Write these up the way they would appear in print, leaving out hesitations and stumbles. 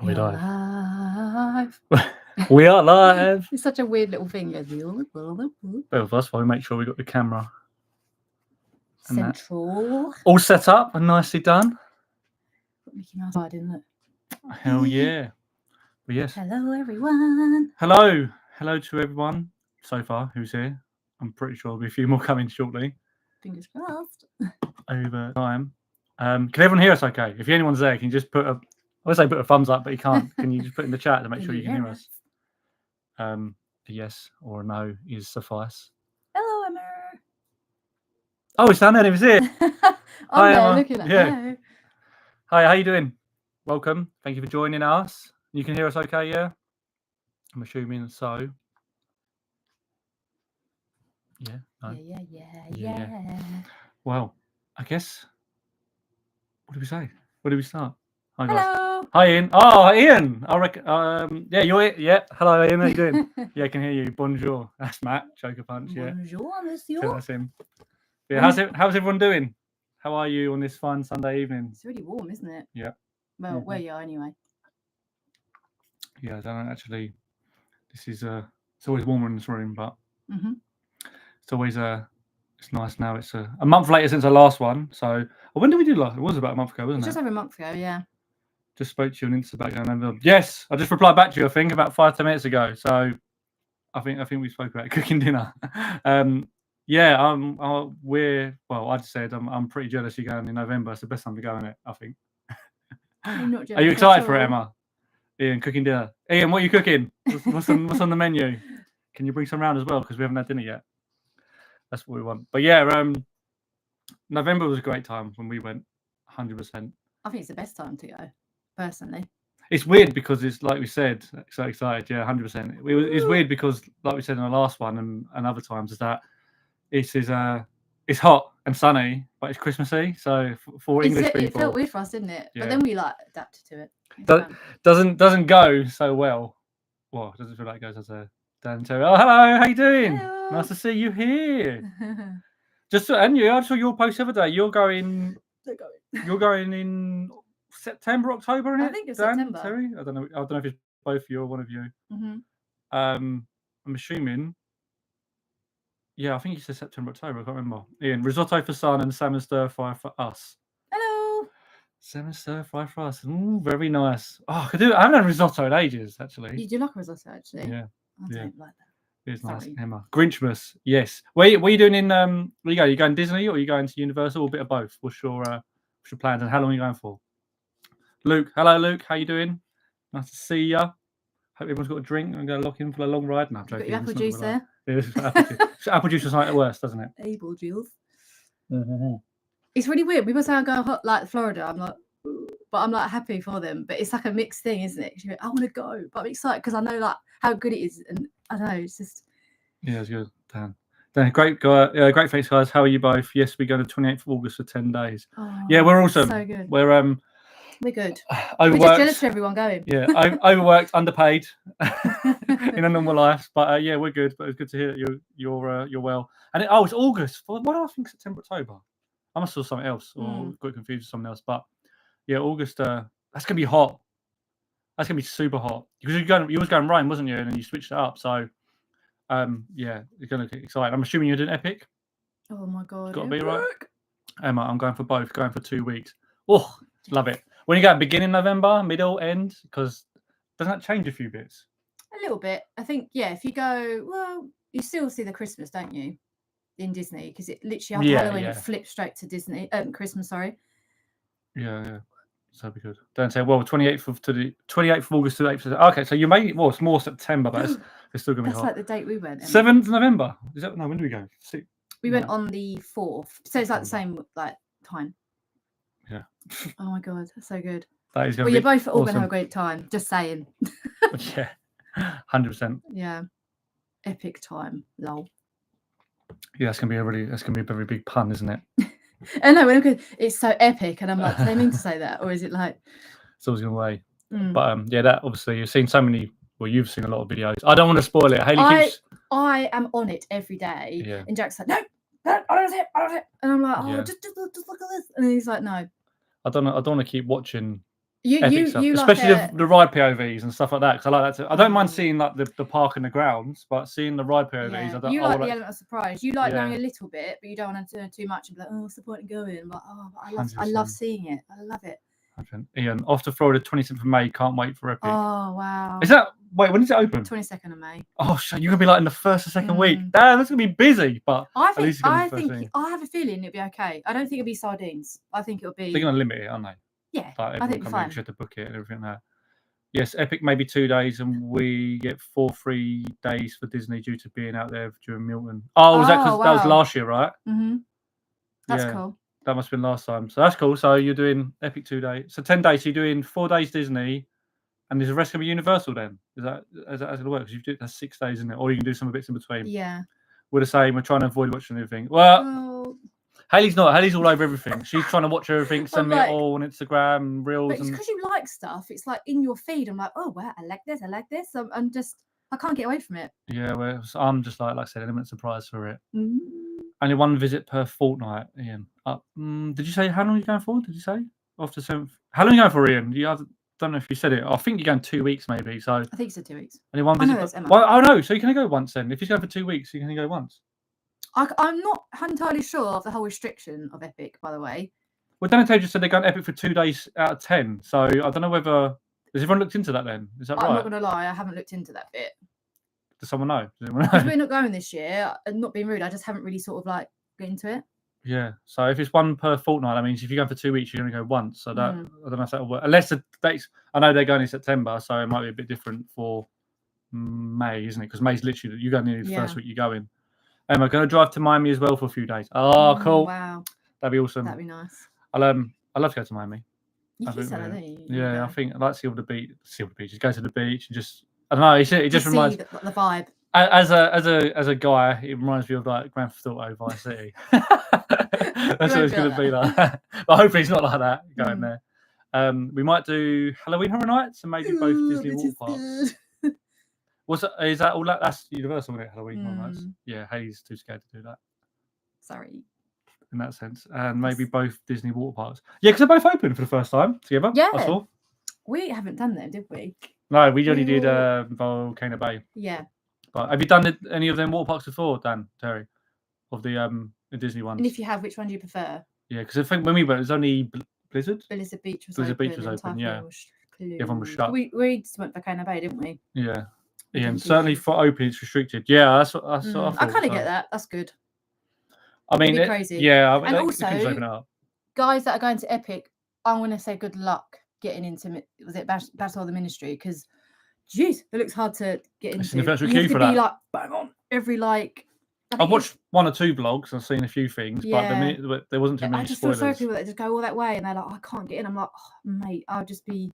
Are we live? Live. We are live. It's such a weird little thing. Both of us, while we make sure we got the camera and that Central. all set up and nicely done. Got Mickey Mouse side, isn't it? Hell yeah. But yes. Hello, everyone. Hello to everyone so far who's here. I'm pretty sure there'll be a few more coming shortly Fingers crossed. over time. Can everyone hear us okay? If anyone's there, can you just put put a thumbs up, but you can't. Can you just put in the chat to make sure you can hear us? A yes or a no is suffice. Hello, Emma. Oh, it's down there. It was here. Hi, Emma. Looking at yeah. Hi, how you doing? Welcome. Thank you for joining us. You can hear us okay, yeah? I'm assuming so. Yeah. No. Yeah. Well, I guess. What did we say? Where did we start? Hi, guys. Hello. Hi, Ian. Oh, Ian. I reckon. Yeah, you're it. Yeah. Hello, Ian. How you doing? Yeah, I can hear you. Bonjour. That's Matt. Choker Punch. Yeah. Bonjour, monsieur. So that's him. Yeah. How's everyone doing? How are you on this fun Sunday evening? It's really warm, isn't it? Yeah. Well, where you are anyway. Yeah, I don't know, actually. This is it's always warmer in this room, but it's always it's nice now. It's a month later since our last one. So when did we do last? It was about a month ago, wasn't it? Just over a month ago, yeah. Just spoke to you on Instagram and yes, I just replied back to you. I think about 5-10 minutes ago. So I think we spoke about cooking dinner. Yeah, I'd said I'm pretty jealous you're going in November. It's the best time to go in it, I think. I'm not jealous. Are you excited for it, Emma? Ian, cooking dinner. Ian, what are you cooking? What's on the menu? Can you bring some round as well? Because we haven't had dinner yet. That's what we want. But yeah, November was a great time when we went. 100%. I think it's the best time to go, personally. It's weird because it's like we said, so excited. Yeah, 100%. It's weird because, like we said in the last one and other times, is that it's hot and sunny, but it's Christmassy. So for English people, it felt weird for us, didn't it? Yeah. But then we adapted to it. Doesn't go so well. Well, doesn't feel like it goes as a Dan Terry. Oh, hello, how you doing? Hello. Nice to see you here. I saw your post the other day. You're going in September, October, isn't it? I think it's Dan, September. Terry? I don't know if it's both of you or one of you. I'm assuming. Yeah, I think you said September, October. I can't remember. Ian, risotto for Son and salmon stir fry for us. Hello. Salmon stir fry for us. Ooh, very nice. Oh, I haven't had risotto in ages, actually. You do like risotto, actually? Yeah. I don't like that. It's nice, Emma. Grinchmas, yes. What are you doing in? Where you go? You going Disney or are you going to Universal? Or a bit of both. What's your plans and how long are you going for? Luke, hello, Luke. How you doing? Nice to see you. Hope everyone's got a drink. I'm going to lock in for a long ride. No, I'm joking. Got your apple juice there? Yeah, this is apple juice. Apple juice is like the worst, doesn't it? Apple juice. It's really weird. People say I go like Florida. I'm like, but I'm like happy for them. But it's like a mixed thing, isn't it? I want to go, but I'm excited because I know like how good it is, and I don't know. It's just. Yeah, it's good. Dan, great guy. Great thanks, guys. How are you both? Yes, we go to 28th of August for 10 days. Oh, yeah, we're awesome. So good. We're good. Overworked. We're just jealous of everyone going. Yeah, overworked, underpaid in a normal life. But yeah, we're good. But it's good to hear that you're well. And it's August. Why do I think September, October? I must have saw something else or got confused with something else. But yeah, August. That's gonna be hot. That's gonna be super hot because you was going rain, wasn't you? And then you switched it up. So yeah, it's gonna get exciting. I'm assuming you're doing Epic. Oh my god, it's got to be right. Emma, I'm going for both. Going for 2 weeks. Oh, love it. When you go beginning November, middle, end, because doesn't that change a few bits? A little bit. I think, yeah, if you go, well, you still see the Christmas, don't you? In Disney, because it literally after Halloween, it flips straight to Disney, Christmas, sorry. Yeah. So that'd be good. Don't say, well, 28th of August to 8th. Okay, so you may, well, it's more September, but it's still going to be hot. That's like the date we went. 7th November. Is that, no, when do we go? We went on the 4th. So it's like the same, like, time. Yeah. Oh my god, that's so good. That is well, you're both all going to have a great time. Just saying. Yeah, 100%. Yeah, epic time. Lol. Yeah, that's gonna be a very big pun, isn't it? I know. It's so epic, and I'm like, do they mean to say that, or is it like? It's always gonna way. But yeah, that obviously you've seen so many. Well, you've seen a lot of videos. I don't want to spoil it. I am on it every day. Yeah. And Jack's like, no, I don't see it. And I'm like, just look at this. And he's like, no. I don't want to keep watching epic stuff, you especially like the ride POVs and stuff like that. Because I like that. I don't mind Oh. seeing like the park and the grounds, but seeing the ride POVs, Yeah. I don't. You I like would the element of surprise. You like knowing Yeah. a little bit, but you don't want to know too much and be like, oh, what's the point of going? I'm like, oh, but I 100%. love seeing it. I love it. Ian, off to Florida, 27th of May. Can't wait for Epic. Oh wow. Is that wait? When does it open? 22nd of May. Oh, shit, you're gonna be like in the first or second week. Damn, that's gonna be busy. But I at least think it's gonna be first thing. I have a feeling it'll be okay. I don't think it'll be sardines. I think it'll be. They're gonna limit it, aren't they? Yeah, Like I think it'll be fine. You have to book it and everything like that. Yes, Epic maybe 2 days, and we get 4 free days for Disney due to being out there during Milton. Oh, was that because that was last year, right? That's Yeah. cool. That must have been last time. So that's cool. So you're doing Epic 2 days. So 10 days. So you're doing 4 days Disney, and is the rest gonna be Universal then? Is that gonna work? Because that's 6 days, isn't it? Or you can do some bits in between. Yeah. We're the same. We're trying to avoid watching everything. Well, Haley's not. Haley's all over everything. She's trying to watch everything. Send me it all on Instagram, reels. But it's because you like stuff. It's like in your feed. I'm like, oh wow, I like this. I like this. I'm just, I can't get away from it. Yeah, well, I'm just like I said, element surprise for it. Only 1 visit per fortnight, Ian. Did you say how long are you going for? Did you say after 7th? How long are you going for, Ian? I don't know if you said it. I think you're going 2 weeks, maybe. So I think you said 2 weeks. Only 1 visit. Well, oh no, so you can only go once then. If he's going for 2 weeks, you can only go once. I'm not entirely sure of the whole restriction of Epic, by the way. Well, Danite just said they're going Epic for 2 days out of 10. So I don't know whether has everyone looked into that then? Is that right? I'm not going to lie, I haven't looked into that bit. Does someone know? Because we're not going this year, and not being rude, I just haven't really sort of like got into it. Yeah. So if it's 1 per fortnight, that means if you're going for 2 weeks, you're going to go once. So that I don't know if that'll work. Unless the dates, I know they're going in September, so it might be a bit different for May, isn't it? Because May's literally you're going in the first week you're going. I'm going to drive to Miami as well for a few days. Oh, cool! Wow, that'd be awesome. That'd be nice. I'd love to go to Miami. You can sell it, yeah, I think I'd like to see all the beaches. Go to the beach and just I don't know. It just reminds the vibe. As a guy, it reminds me of like Grand Theft Auto Vice City. That's what it's going to be like. But hopefully it's not like that going there. We might do Halloween Horror Nights and maybe both Disney water parks. Is that all that's Universal, isn't it? Halloween Horror Nights. Yeah, Hayes too scared to do that. Sorry. In that sense. And maybe both Disney water parks. Yeah, because they're both open for the first time together. Yeah. I saw. We haven't done them, did we? No, we only did Volcano Bay. Yeah. But have you done any of them water parks before, Dan, Terry? Of the Disney ones? And if you have, which one do you prefer? Yeah, because I think when we went, it was only Blizzard. Blizzard Beach was open, yeah. Everyone was shut. We just went Volcano Bay, didn't we? Yeah. Yeah, and certainly for open, it's restricted. Yeah, that's what I thought. I kind of get that. That's good. I mean, crazy. Yeah, and also, guys that are going to Epic, I want to say good luck getting into. Was it Battle of the Ministry? Because, jeez, it looks hard to get into. You have to be like bang on every like. I've watched 1 or 2 vlogs. I've seen a few things, but there wasn't too many spoilers. I just feel sorry for people that just go all that way and they're like, oh, I can't get in. I'm like, oh, mate, I'll just be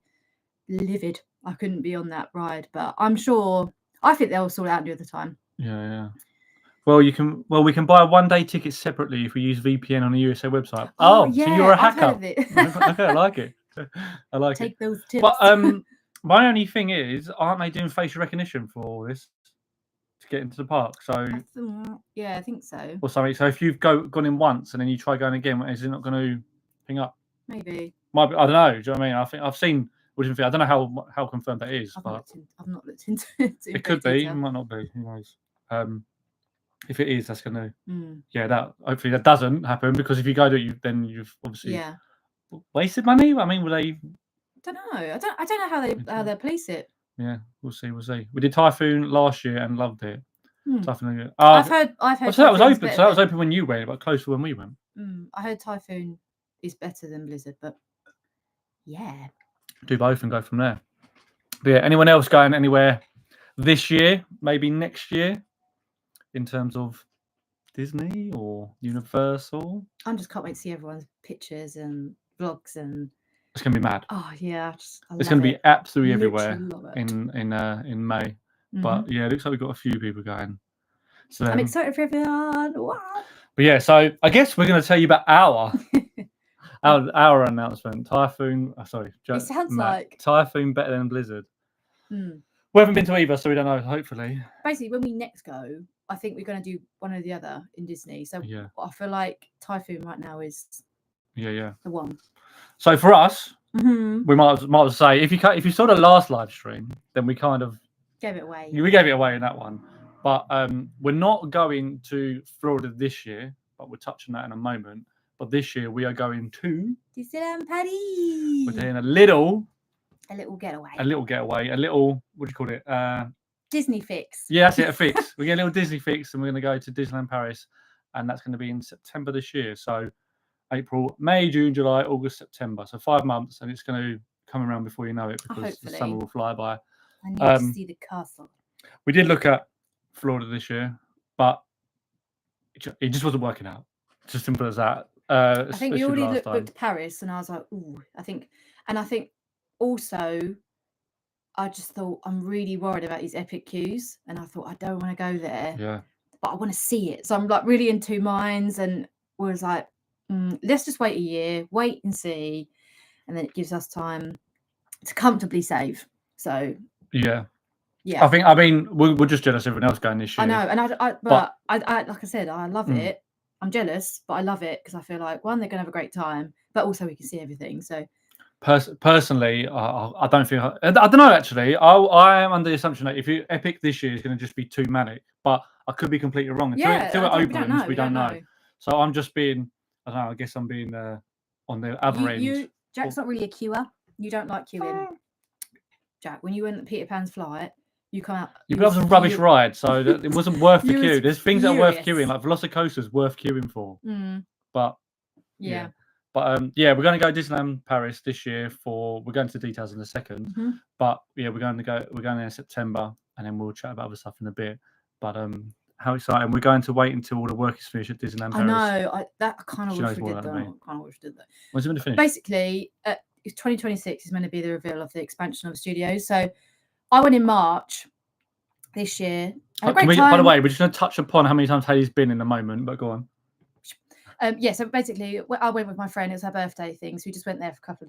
livid. I couldn't be on that ride, but I'm sure. I think they'll sort it out near the time. Yeah. Well, we can buy a 1-day ticket separately if we use VPN on the USA website. Oh, yeah, so you're a hacker. I've heard of it. Okay, I like it. I like Take those tips. But my only thing is, aren't they doing facial recognition for all this to get into the park? So yeah, I think so. Or something. So if you've gone in once and then you try going again, is it not going to ping up? Maybe. Might be. I don't know. Do you know what I mean? I think I've seen. I don't know how confirmed that is. I've not looked into it. It could be. It might not be. Who knows? If it is, that's going to. Yeah. That hopefully that doesn't happen because if you go to it, then you've obviously wasted money. I mean, will they? I don't know. I don't know how they police it. Yeah, we'll see. We did Typhoon last year and loved it. Typhoon. I've heard. So that was open. So that was open when you went, but closer when we went. I heard Typhoon is better than Blizzard, but yeah. Do both and go from there. But yeah, anyone else going anywhere this year, maybe next year, in terms of Disney or Universal? I just can't wait to see everyone's pictures and vlogs and. It's gonna be mad. Oh yeah, it's gonna be absolutely everywhere in May. But yeah, it looks like we've got a few people going. So I'm excited for everyone. Wow. But yeah, so I guess we're gonna tell you about our announcement. Typhoon. Sorry, it sounds like Typhoon better than Blizzard. We haven't been to either, so we don't know. Hopefully. Basically, when we next go, I think we're going to do one or the other in Disney. So I feel like Typhoon right now is the one. So for us, Mm-hmm. we might as well say if you saw the last live stream, then we kind of Gave it away. we gave it away in that one. But we're not going to Florida this year, but we'll touch on that in a moment. But this year we are going to Disneyland Paris. We're doing a little getaway. A little getaway. A little, what do you call it? Disney fix. Yeah, that's it, a fix. We get a little Disney fix and we're going to go to Disneyland Paris. And that's going to be in September this year. So April, May, June, July, August, September. So 5 months. And it's going to come around before you know it because the summer will fly by. I need to see the castle. We did look at Florida this year, but it just wasn't working out. It's as simple as that. I think we already booked Paris, and I was like, ooh, I think also, I just thought I'm really worried about these epic queues, and I thought I don't want to go there. Yeah. But I want to see it, so I'm like really in two minds, and was like, let's just wait a year, wait and see, and then it gives us time to comfortably save. So yeah. I mean, we're just jealous everyone else going this year. I know, and I like I said, I love it. I'm jealous, but I love it because I feel like one, they're gonna have a great time, but also we can see everything. So personally, I don't think I don't know. Actually, I am under the assumption that if you Epic this year is going to just be too manic, but I could be completely wrong. Until it opens, we don't know. So I'm just being, I don't know. I guess I'm being on the other end. Jack's not really a queuer. You don't like queuing, Jack. When you went at Peter Pan's flight, you come out. You have some rubbish ride, so that it wasn't worth the queue. There's things that are worth queuing, like Velocicoaster's worth queuing for. But yeah. But we're going to go Disneyland Paris this year we're going to the details in a second. But yeah, we're going there in September, and then we'll chat about other stuff in a bit. But how exciting! We're going to wait until all the work is finished at Disneyland Paris. I know. I kind of wish we did that. I kind of wish we did that. When's it going to finish? Basically, 2026 is going to be the reveal of the expansion of the studios. So I went in March this year. By the way, we're just going to touch upon how many times Hayley's been in a moment, but go on. So basically, I went with my friend. It was her birthday thing, so we just went there for a couple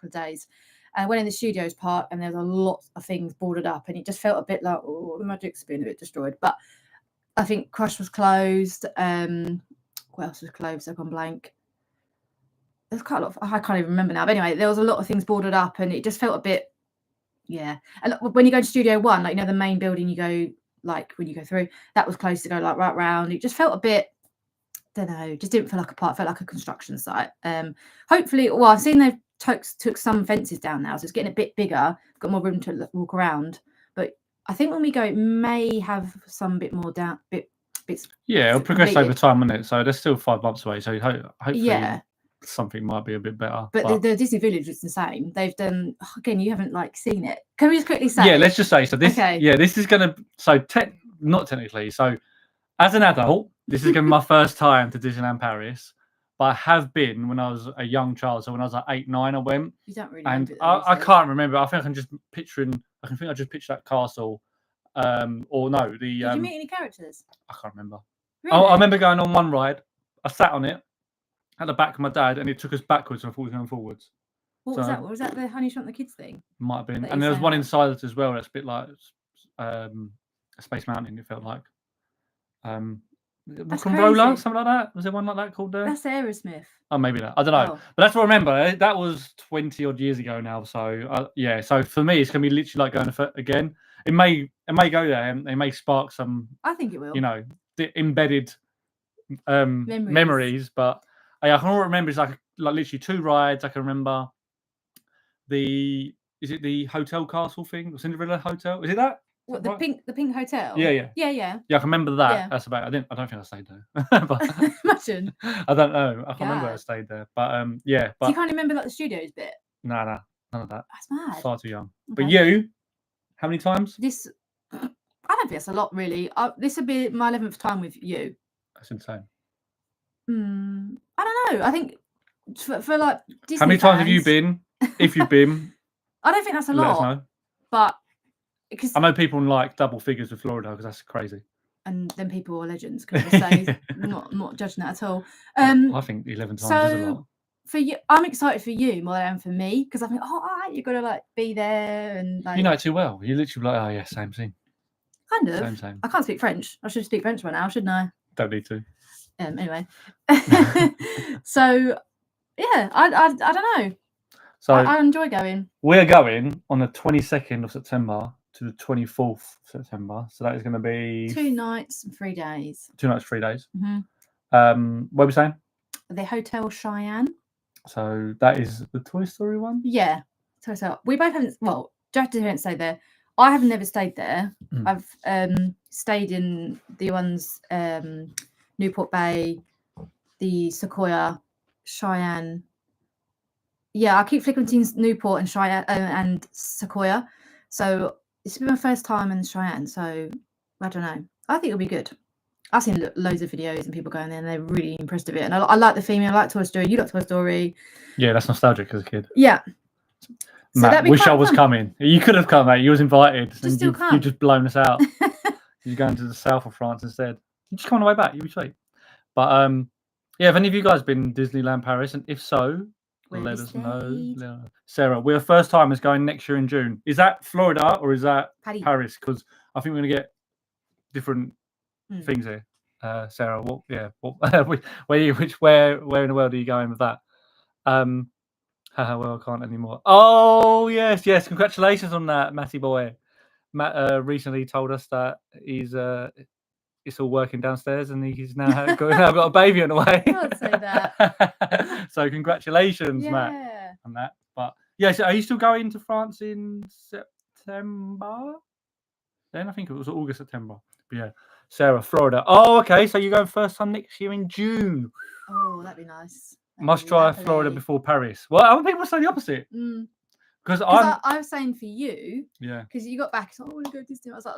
of days. And I went in the studios part, and there was a lot of things boarded up, and it just felt a bit like, oh, the magic's been a bit destroyed. But I think Crush was closed. What else was closed? I've gone blank. There's quite a lot. I can't even remember now. But anyway, there was a lot of things boarded up, and it just felt a bit, yeah. And when you go to Studio One, like the main building, you go like when you go through, that was closed to go like right round. It just felt a bit. Don't know, just didn't feel like a park, felt like a construction site. Hopefully, well, I've seen they've took some fences down now, so it's getting a bit bigger, got more room to walk around. But I think when we go, it may have some bit more bits. Yeah, it'll progress over time, won't it? So there's still 5 months away, so hopefully something might be a bit better. But the Disney Village is insane. They've done again. You haven't seen it. Can we just quickly say? Yeah, let's just say so. This this is gonna not technically. So as an adult, this is going to be my first time to Disneyland Paris, but I have been when I was a young child. So when I was like 8, 9, I went. You don't really. And I can't remember. I think I just picture that castle. Or no, the. Did you meet any characters? I can't remember. Really? I remember going on one ride. I sat on it at the back of my dad, and it took us backwards, and I thought we were going forwards. What was that? Was that the Honey Shrunk the Kids thing? Might have been. And there was one inside it as well. That's a bit like Space Mountain. It felt like. Rock and Roller, something like that. Was there one like that called there? That's Aerosmith. Oh, maybe that. I don't know. But that's what I remember. That was 20 odd years ago now. So So for me, it's gonna be literally like going again. It may go there, and it may spark some. I think it will. The embedded memories. But I can all remember. It's like literally 2 rides. I can remember is it the Hotel Castle thing? The Cinderella Hotel? Is it that? What, the pink hotel? Yeah. Yeah, I can remember that. Yeah. That's about it. I don't think I stayed there. But imagine. I don't know. I can't remember I stayed there. But But so you can't remember the studios bit? No, none of that. That's mad. Far too young. Okay. But you, how many times? I don't think that's a lot, really. This would be my 11th time with you. That's insane. I don't know. I think for like Disney how many times have you been? If you've been, I don't think that's a lot. Let us know. But I know people like double figures with Florida because that's crazy. And then people are legends. Can I say? not judging that at all. I think 11 times is a lot. For you, I'm excited for you more than I am for me because I think, you're gonna be there and you know it too well. You're literally like, oh yeah, same thing. Kind of. Same. I can't speak French. I should speak French by now, shouldn't I? Don't need to. Anyway. So yeah, I don't know. So I enjoy going. we're going on the 22nd of September to the 24th of September. So that is going to be 2 nights and 3 days. 2 nights, 3 days. Mm-hmm. What are we saying? The Hotel Cheyenne. So that is the Toy Story one? Yeah. So we both haven't, well, Jack didn't stay there. I have never stayed there. I've stayed in the ones Newport Bay, the Sequoia, Cheyenne. Yeah, I keep flicking between Newport and Cheyenne and Sequoia. So it's been my first time in Cheyenne. So I don't know. I think it'll be good. I've seen loads of videos and people going there and they're really impressed with it. And I like the theme. I like Toy Story. You like Toy Story. Yeah, that's nostalgic as a kid. Yeah. So Matt, wish I was coming. You could have come, mate. You was invited. Just still come. You've just blown us out. You're going to the south of France instead. You just come on the way back. You'll be sweet. But yeah, have any of you guys been to Disneyland Paris? And if so, let us know. Sarah, we're first timers going next year in June. Is that Florida or is that Paris? Because I think we're going to get different things here. Sarah, what? Yeah, where in the world are you going with that? Well, I can't anymore. Oh yes, congratulations on that, Matty boy. Matt recently told us that he's it's all working downstairs and he's now got a baby on the way. Can't say that. So congratulations, Matt, on that. But yeah, so are you still going to France in September? Then I think it was August, September. But yeah, Sarah, Florida. Oh, okay. So you're going first time next year in June. Oh, that'd be nice. Must try Florida before Paris. Well, other people say the opposite. Because I was saying for you, yeah, because you got back, so I want to go to Disney. I was like,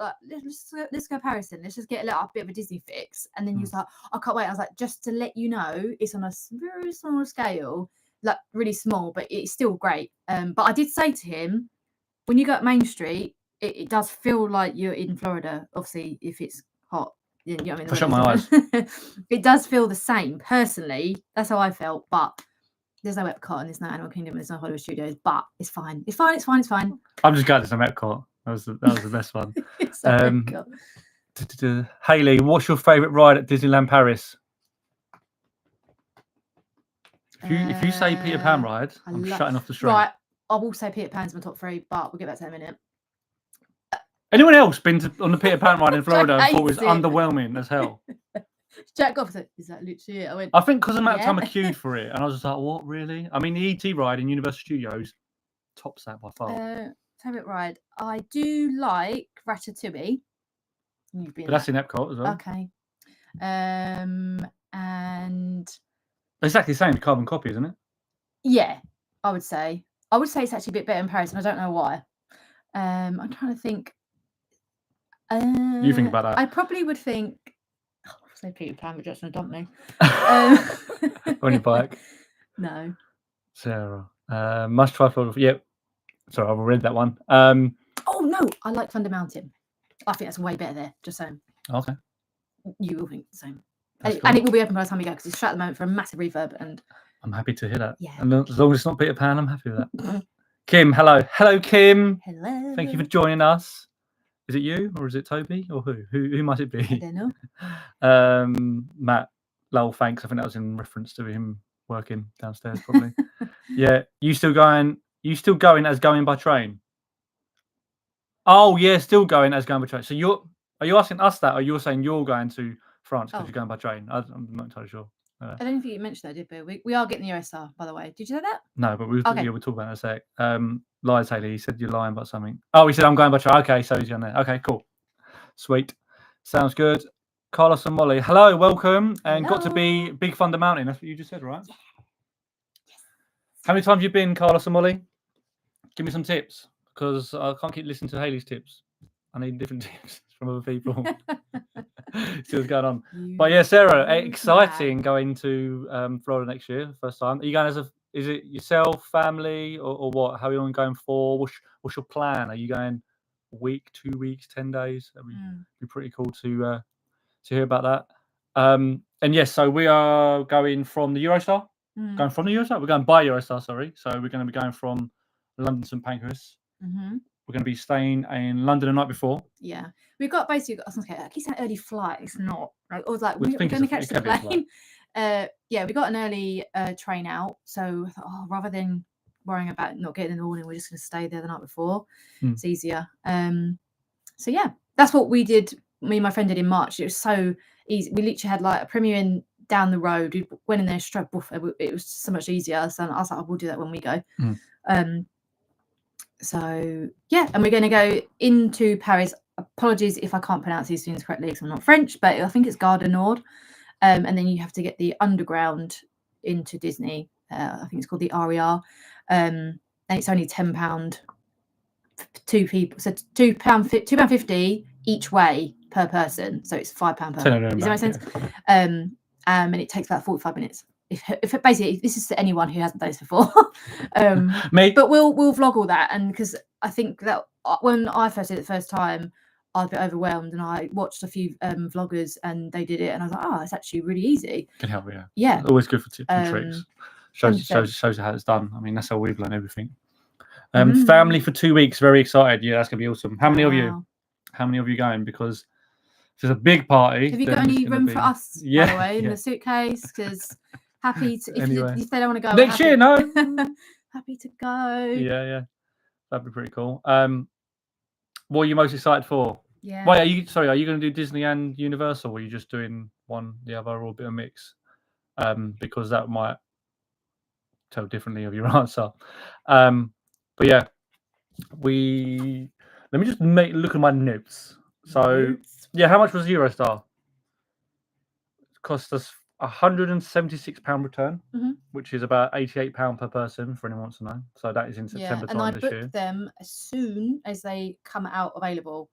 let's go Paris then. Let's just get a little bit of a Disney fix. And then you was like, I can't wait. I was like, just to let you know, it's on a very small scale, like really small, but it's still great. But I did say to him, when you go up Main Street, it does feel like you're in Florida. Obviously, if it's hot. You know what I mean? I shut my eyes. It does feel the same. Personally, that's how I felt. But there's no Epcot and there's no Animal Kingdom, there's no Hollywood Studios. But it's fine. It's fine. I'm just glad there's no Epcot. That was the best one. Epcot. Hayley, what's your favourite ride at Disneyland Paris? If you say Peter Pan ride, I'm shutting off the stream. Right, I will say Peter Pan's my top 3, but we'll get back to that in a minute. Anyone else been on the Peter Pan ride in Florida and thought it was underwhelming as hell? Jack Goff said, "Is that literally it?" I think because of the amount of time I queued for it, and I was just like, "What, really?" I mean, the ET ride in Universal Studios tops that by far. Favorite ride, I do like Ratatouille. But that's in Epcot as well. Okay. And exactly the same carbon copy, isn't it? Yeah, I would say it's actually a bit better in Paris, and I don't know why. I'm trying to think. You think about that? I probably would think. Oh, I'll say Peter Pan, but just gonna dump me. On your bike? No. Sarah, must try Florida. Yep. Sorry, I've read that one. Oh no, I like Thunder Mountain. I think that's way better there. Just saying. Okay. You will think the same. Cool. And it will be open by the time we go because it's shut at the moment for a massive refurb. And I'm happy to hear that. Yeah. And as long as it's not Peter Pan, I'm happy with that. Kim, hello, Kim. Hello. Thank you for joining us. Is it you or is it Toby or who? Who might it be? I don't know. Matt, lol, thanks. I think that was in reference to him working downstairs, probably. Yeah. You still going as going by train? Oh yeah, still going as going by train. So are you asking us that, or you're saying you're going to France because you're going by train? I'm not entirely sure. I don't think you mentioned that, did we? We are getting the USR, by the way. Did you say that? No, but we'll talk about it in a sec. Lies, Haley. He said you're lying about something. Oh, he said I'm going by train. Okay, so he's going there. Okay, cool. Sweet. Sounds good. Carlos and Molly, hello, welcome. And got to be Big Thunder Mountain. That's what you just said, right? Yes. How many times have you been, Carlos and Molly? Give me some tips, because I can't keep listening to Haley's tips. I need different tips from other people. See what's going on. But yeah, Sarah, exciting going to Florida next year, first time. Are you going is it yourself, family, or what? How are you going for? What's your plan? Are you going a week, 2 weeks, 10 days? That'd be pretty cool to hear about that. And yes, so we are going from the Eurostar. Going from the Eurostar? We're going by Eurostar, sorry. So we're going to be going from London St Pancras. We're going to be staying in London the night before. Yeah, we've got basically. I keep saying early flight. It's not. Right? Or like we're going to catch the plane. Yeah, we got an early train out. So I thought, rather than worrying about not getting in the morning. We're just going to stay there the night before. Mm. It's easier. So yeah, that's what we did. Me and my friend did in March. It was so easy. We literally had like a Premier Inn down the road. We went in there straight. It was so much easier. So I was like, we'll do that when we go. Mm. So yeah, and we're going to go into Paris. Apologies if I can't pronounce these things correctly because I'm not French, but I think it's Gare du Nord. And then you have to get the underground into Disney. I think it's called the RER. And it's only £10 for 2 people. So £2.50 each way per person. So it's £5 per. Does that make sense? Yeah. And it takes about 45 minutes. If basically this is to anyone who hasn't done this before, but we'll vlog all that. And because I think that when I first did it the first time, I was a bit overwhelmed, and I watched a few vloggers and they did it, and I was like, oh, it's actually really easy. Can help, yeah. Yeah, always good for tips and tricks. Shows how it's done. I mean, that's how we've learned everything. Family for 2 weeks, very excited. Yeah, that's gonna be awesome. How many of you? How many of you going? Because if it's a big party. Have you got any room for us? Yeah, by the way, in the suitcase? Because happy to if they don't want to go next year. No, happy to go. Yeah, that'd be pretty cool. What are you most excited for? Yeah. Wait, are you going to do Disney and Universal, or are you just doing one, the other, or a bit of mix? Because that might tell differently of your answer. But yeah, let me just look at my notes. So yeah, how much was Eurostar? It cost us £176 return, which is about £88 per person for anyone wants to know. So that is in September time this year. And I booked them as soon as they come out available.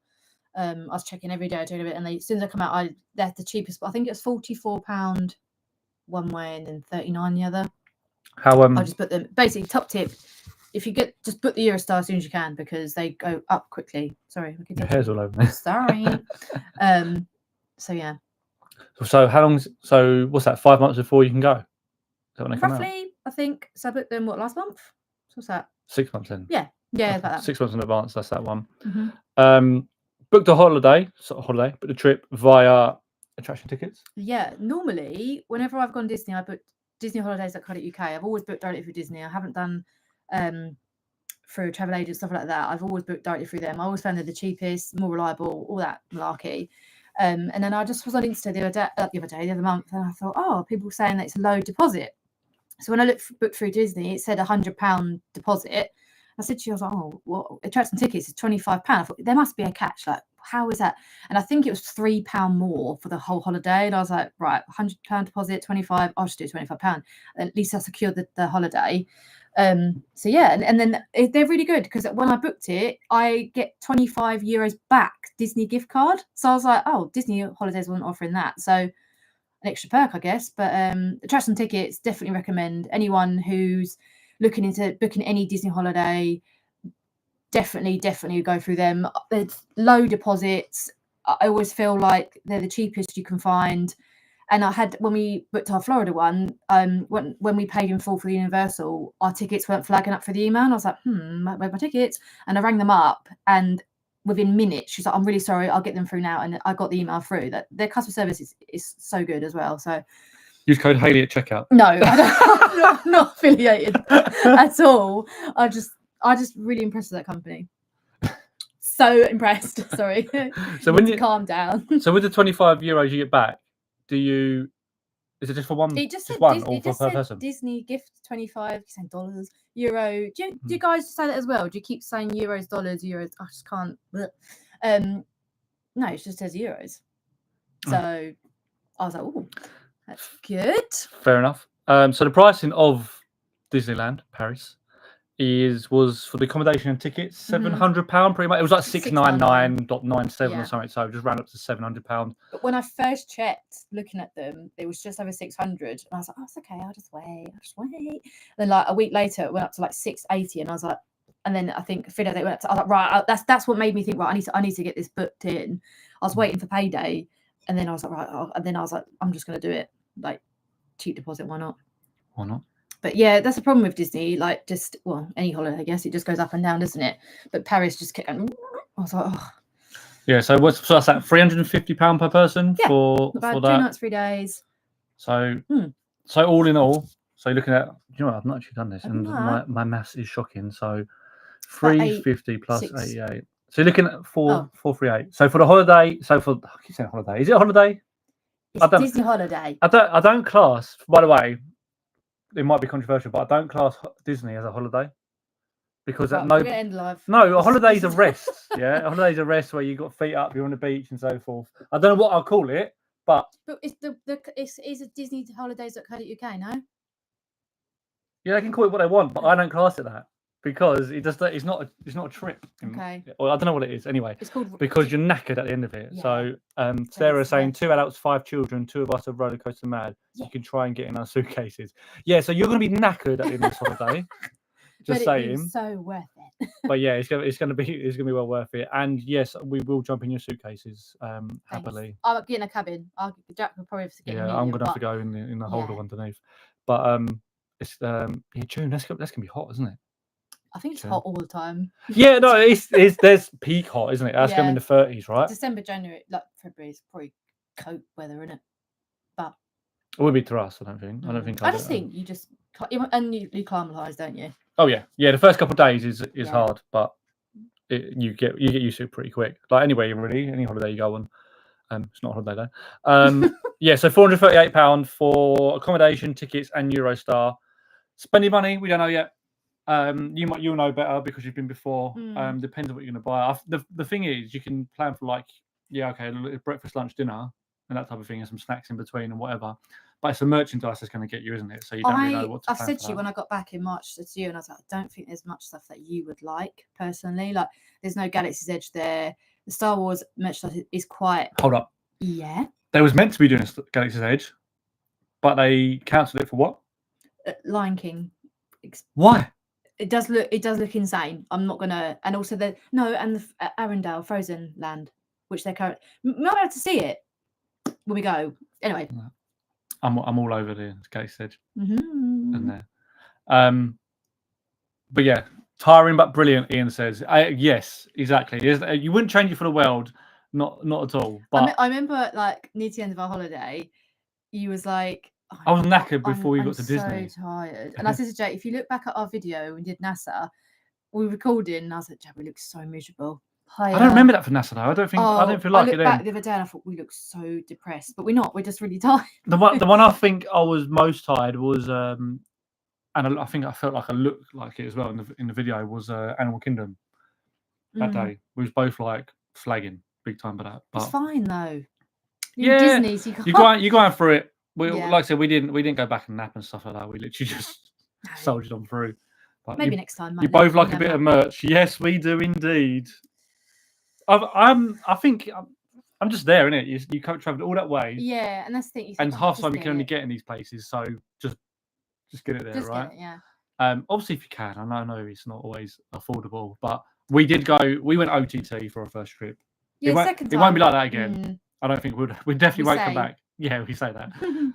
I was checking every day, doing a bit, and as soon as they come out, they're the cheapest. I think it's £44 one way and then £39 the other. How I just put them basically top tip. If you just book the Eurostar as soon as you can because they go up quickly. Sorry, your hair's all over me. Sorry. So yeah. So how long? So what's that? 5 months before you can go? Is that when they come out? Roughly, I think. So I booked them last month. So what's that? 6 months in. Yeah, about that. 6 months in advance. That's that one. Booked a holiday, but the trip via attraction tickets. Yeah, normally whenever I've gone Disney, I booked Disney holidays at UK. I've always booked directly through Disney. I haven't done through travel agents, stuff like that. I've always booked directly through them. I always found they're the cheapest, more reliable, all that malarkey. And then I just was on Insta the other month, and I thought, oh, people were saying that it's a low deposit. So when I booked through Disney, it said £100 deposit. I said to you, I was like, oh, what? Attraction tickets is £25. I thought there must be a catch. Like, how is that? And I think it was £3 more for the whole holiday. And I was like, right, £100 deposit, 25. I'll just do £25. At least I secured the holiday. So yeah, and then they're really good because when I booked it, I get €25 back Disney gift card. So I was like, oh, Disney holidays weren't offering that. So an extra perk, I guess. But attraction tickets, definitely recommend anyone who's looking into booking any Disney holiday, definitely go through them. There's low deposits. I always feel like they're the cheapest you can find. And I had, when we booked our Florida one, when we paid in full for the Universal, our tickets weren't flagging up for the email. And I was like, where are my tickets? And I rang them up, and within minutes, she's like, I'm really sorry, I'll get them through now. And I got the email through. That their customer service is so good as well. So use code Hayley at checkout. No, I'm not affiliated at all. I just really impressed with that company. So impressed. Sorry. So when you calm down. So with the €25 you get back, is it just for one? It just said one or for per person? Disney gift $25, dollars, euro. Do you guys say that as well? Do you keep saying euros, dollars, euros? I just can't. No, it just says euros. So I was like, oh, that's good. Fair enough. So the pricing of Disneyland Paris was for the accommodation and tickets £700 pretty much. It was like $699.97 or something. So just round up to £700. But when I first checked, looking at them, it was just over 600, and I was like, oh, it's okay. I'll just wait. Then like a week later, it went up to like 680, and I was like, and then I think 3 days it went up to. I was like, right, that's what made me think, right, I need to get this booked in. I was waiting for payday, and then I was like, right, and then I was like, I'm just gonna do it, like cheap deposit. Why not? But yeah, that's the problem with Disney. Like, any holiday, I guess it just goes up and down, doesn't it? But Paris just kept going. I was like, oh. Yeah. So that's that £350 per person for that? 2 nights, 3 days. So all in all, so you're looking at you know what? I've not actually done this, Have you and not? my maths is shocking. So about 350 plus 6. 88. So you're looking at 438. So for the holiday, I keep saying holiday. Is it a holiday? It's Disney holiday. I don't class. By the way, it might be controversial, but I don't class Disney as a holiday because Right, we're gonna end live. a holiday's a rest. Yeah, a holiday's a rest where you got feet up, you're on the beach and so forth. I don't know what I'll call it, but it's it's a Disney holidays.co.uk, no? yeah, they can call it what they want, but I don't class it that because it's not a trip. Okay. Well, I don't know what it is anyway. It's called Because you're knackered at the end of it. Yeah. So Sarah's saying 2 adults, 5 children, 2 of us are roller coaster mad. Yeah. You can try and get in our suitcases. Yeah, so you're going to be knackered at the end of this holiday. Just saying. It's so worth it. But yeah, it's gonna be well worth it. And yes, we will jump in your suitcases happily. I'll get in a cabin. Jack will probably have to get in. Yeah, I'm gonna have to go in the holder underneath. But it's June. That's gonna be hot, isn't it? I think it's hot all the time. Yeah, no, it's there's peak hot, isn't it? That's going in the 30s, right? December, January, like February is probably coat weather, isn't it? But it would be to us, I don't think. I just think you just and you acclimatise, don't you? Oh yeah. The first couple of days is hard, but you get used to it pretty quick. Like anyway, really, any holiday you go on, it's not a holiday though. Yeah, so £438 for accommodation, tickets, and Eurostar. Spending money, we don't know yet. You'll know better because you've been before. Depends on what you're going to buy. The thing is, you can plan for breakfast, lunch, dinner, and that type of thing, and some snacks in between and whatever. But it's the merchandise that's going to get you, isn't it? So you don't really know what to plan. I said to you when I got back in March to you, and I was like, I don't think there's much stuff that you would like personally. Like, there's no Galaxy's Edge there. The Star Wars merchandise is quite. Hold up. Yeah. They was meant to be doing a Galaxy's Edge, but they cancelled it for what? Lion King. Why? It does look insane. I'm not gonna, and also the Arendelle Frozen Land, which they're currently not able to see it when we go. Anyway, I'm all over the Galaxy's Edge and there. But yeah, tiring but brilliant. Ian says, yes, exactly. You wouldn't change it for the world, not at all. But I remember like near the end of our holiday, you was like. I was knackered before we got to Disney. So tired. And I said to Jake, if you look back at our video we did NASA, we recorded, and I was like, Jake, we look so miserable. I don't remember that for NASA though. I don't feel like it. I looked back the other day and I thought we look so depressed, but we're not. We're just really tired. The one I think I was most tired was, and I think I felt like I looked like it as well in the video was Animal Kingdom. That day we was both like flagging big time for that. But it's fine though. Disney, so you're going through it. Like I said, we didn't go back and nap and stuff like that. We literally just soldiered on through. But maybe next time. You both like a bit of merch. Yes, we do indeed. I think I'm just there, innit? You can't travel all that way. Yeah, and that's the thing. And half the time you can only get in these places, so just get it there, right? Get it, yeah. Obviously if you can. I know it's not always affordable, but we did go. We went OTT for our first trip. Yeah, second time. It won't be like that again. I don't think we definitely won't come back. Yeah, we say that.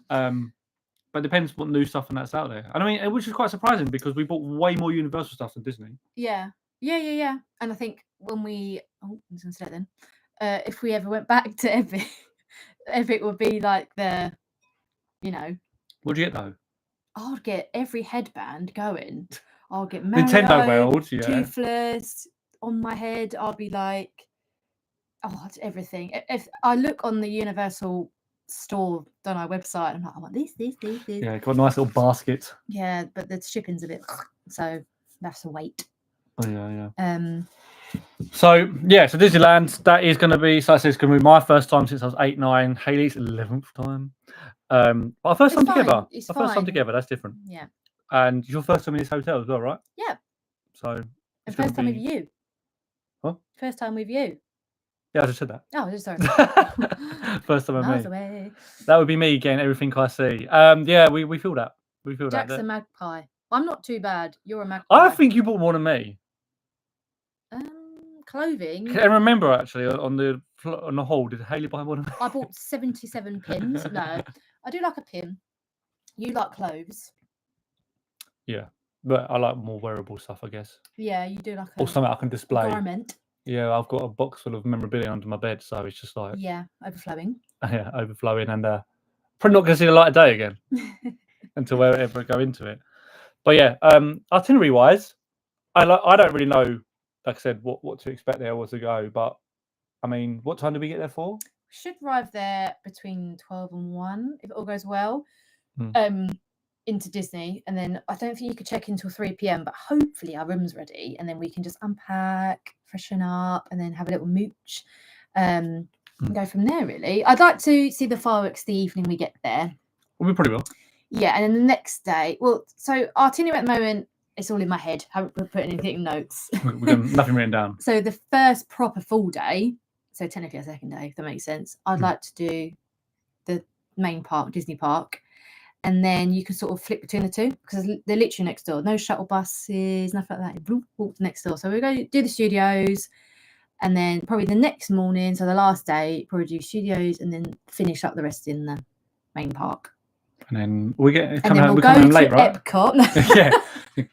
But it depends what new stuff and that's out there. And I mean, which is quite surprising because we bought way more Universal stuff than Disney. Yeah. And I think when I was going to say it then, if we ever went back to Epic, Epic would be like the, What'd you get though? I'll get every headband going. I'll get Mario, Nintendo World, Toothless on my head. I'll be like, it's everything. If I look on the Universal store on our website, I'm like, I want this. Yeah, got a nice little basket. Yeah, but the shipping's a bit, so that's a wait. Oh yeah. So Disneyland, that is going to be. So I said it's going to be my first time since I was 8, 9. Haley's 11th time. But our first time together. First time together. That's different. Yeah. And your first time in this hotel as well, right? Yeah. So. And first time with you. What? First time with you. Yeah, I just said that. Oh, sorry. First time with me. That would be me getting everything I see. Yeah, we feel that. We feel Jack's that. a magpie. I'm not too bad. You're a magpie. I think you bought more than me. Clothing. And remember, actually, on the whole, did Haley buy more than me? I bought 77 pins. No, I do like a pin. You like clothes. Yeah, but I like more wearable stuff, I guess. Yeah, you do like or something I can display. Garment. Yeah, I've got a box full of memorabilia under my bed, so it's just like overflowing. Yeah, overflowing, and probably not going to see the light of day again until we ever go into it. But yeah, itinerary wise, I don't really know, like I said, what to expect there or to go. But I mean, what time do we get there for? We should arrive there between 12 and 1 if it all goes well. Into Disney, and then I don't think you could check in until 3 p.m. But hopefully our room's ready, and then we can just unpack, freshen up, and then have a little mooch, and go from there. Really, I'd like to see the fireworks the evening we get there. Well, we probably will. Yeah, and then the next day. Well, so our itinerary at the moment, it's all in my head. Haven't put anything in notes. We've got nothing written down. So the first proper full day, so technically a second day, if that makes sense. I'd like to do the main park, Disney Park. And then you can sort of flip between the two because they're literally next door. No shuttle buses, nothing like that. You walk next door. So we're going to do the studios, and then probably the next morning, so the last day, probably do studios, and then finish up the rest in the main park. And then we get come home late, right? Epcot. Yeah.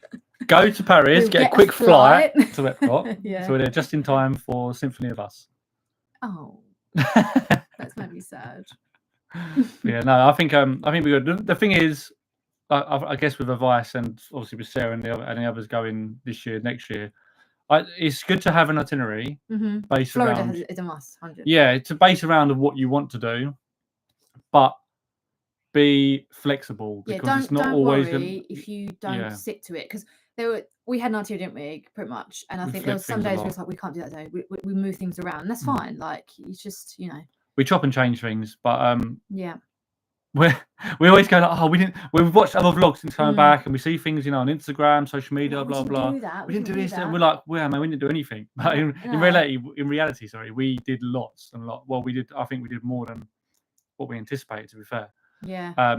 Go to Paris, We'll get a quick flight to Epcot. Yeah. So we're there just in time for Symphony of Us. Oh, that's made me sad. Yeah, no, I think we good. The thing is, I guess with advice and obviously with Sarah and the others going this year, next year, it's good to have an itinerary based Florida around. is a must. 100. Yeah, it's a base around of what you want to do, but be flexible because it's not always worry if you don't stick to it, because we had an itinerary, didn't we, pretty much, and I think there was some days where it's like we can't do that day, we move things around, and that's fine. Like, it's just, we chop and change things, but yeah, we always go like, we've watched other vlogs and coming back, and we see things on Instagram, social media, blah blah. We didn't do this, and we're like, well, man, we didn't do anything. But in reality, sorry, we did lots and lot. Well, I think we did more than what we anticipated, to be fair. Yeah.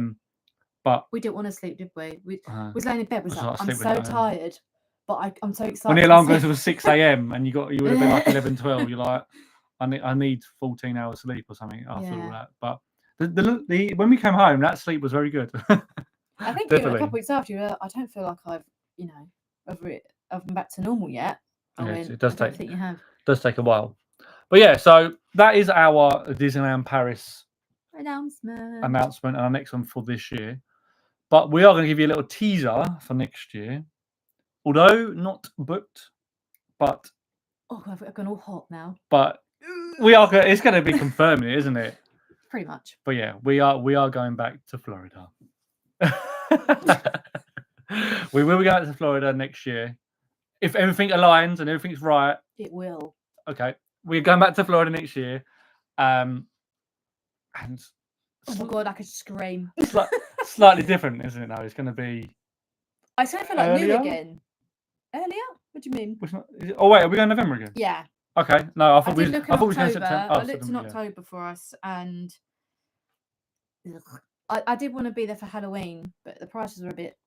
But we didn't want to sleep, did we? We was laying in bed. Was like, I'm so tired, but I'm so excited. When the alarm goes, it was 6 a.m. and you would have been like 11, 12. You're like, I need 14 hours sleep or something after all that. But the when we came home, that sleep was very good. I think a couple of weeks after, I don't feel like I've been back to normal yet. It does take. I think you have. Does take a while, but yeah. So that is our Disneyland Paris announcement and our next one for this year. But we are going to give you a little teaser for next year, although not booked. But I've gone all hot now. But we are. It's going to be confirming, isn't it? Pretty much. But yeah, we are going back to Florida. We will be going to Florida next year if everything aligns and everything's right. It will. Okay, we're going back to Florida next year, and oh my god, I could scream. Slightly different, isn't it? Now it's going to be. I sort of feel like new again. Earlier? What do you mean? Oh wait, are we going November again? Yeah. Okay. No, I thought we were going September. I looked in October for us, and I did want to be there for Halloween, but the prices were a bit.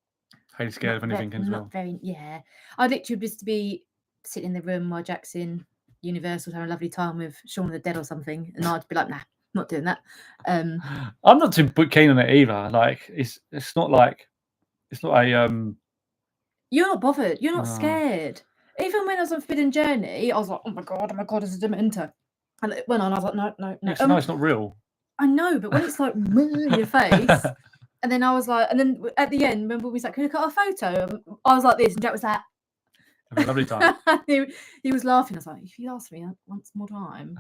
Are you scared of anything as well? Yeah. I'd literally just to be sitting in the room while Jack's in Universal having a lovely time with Shaun of the Dead or something, and I'd be like, nah, not doing that. I'm not too keen on it either. Like, it's not like it's not a You're not bothered. You're not scared. Even when I was on Forbidden Journey, I was like, oh my god, it's a Dementor. And it went on, I was like, no. No, it's not real. I know, but when it's like in your face, and then I was like, and then at the end, remember we was like, can we cut a photo? I was like this, and Jack was like, have a lovely time. he was laughing. I was like, if you ask me once more time.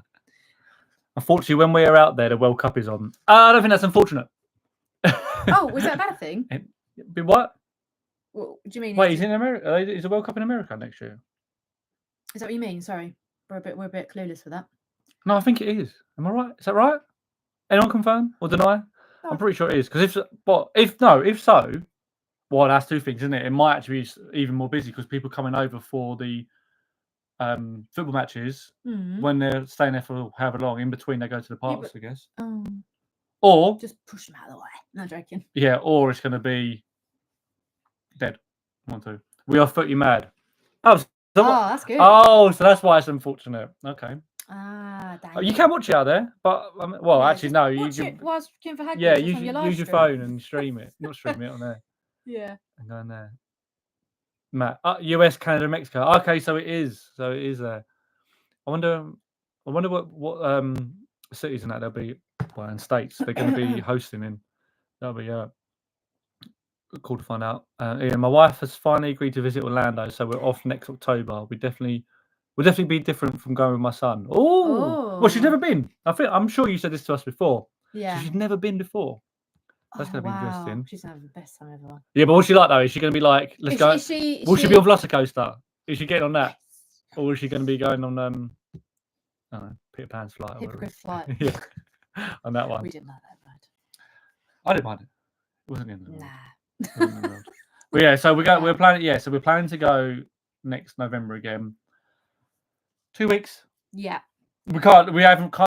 Unfortunately, when we are out there, the World Cup is on. I don't think that's unfortunate. Oh, was that a bad thing? What? What do you mean? Wait, he's in America. Is the World Cup in America next year? Is that what you mean? Sorry, we're a bit clueless for that. No, I think it is. Am I right? Is that right? Anyone confirm or deny? Oh. I'm pretty sure it is. Because if so, well, that's two things, isn't it? It might actually be even more busy because people coming over for the football matches when they're staying there for however long. In between, they go to the parks, I guess. Or just push them out of the way. No joking. Yeah, or it's going to be dead. 1, 2. We are footy mad. Oh, that's good. Oh, so that's why it's unfortunate. Okay. Dang. You can watch it out there, but actually, no. You can. Use your phone and stream it. Not stream it on there. Yeah. And go in there. Matt, US, Canada, Mexico. Okay, so it is there. I wonder what cities and that they'll be, and states they're going to be hosting in. That'll be call to find out. Yeah, my wife has finally agreed to visit Orlando, so we're off next October. We'll definitely be different from going with my son. Oh, well, she's never been. I'm sure you said this to us before. Yeah. So she's never been before. That's going to be interesting. She's going to have the best time ever. Yeah, but what's she like though? Is she going to be like, let's go? Will she be on Velocicoaster? Is she getting on that? Yes. Or is she going to be going on, I don't know, Peter Pan's flight? Hippogriff flight. Yeah, on that one. We didn't like that ride. I didn't mind it. It wasn't the end of the world. Nah. But yeah, so we're planning. Yeah, so we're planning to go next November again. 2 weeks. Yeah. We can't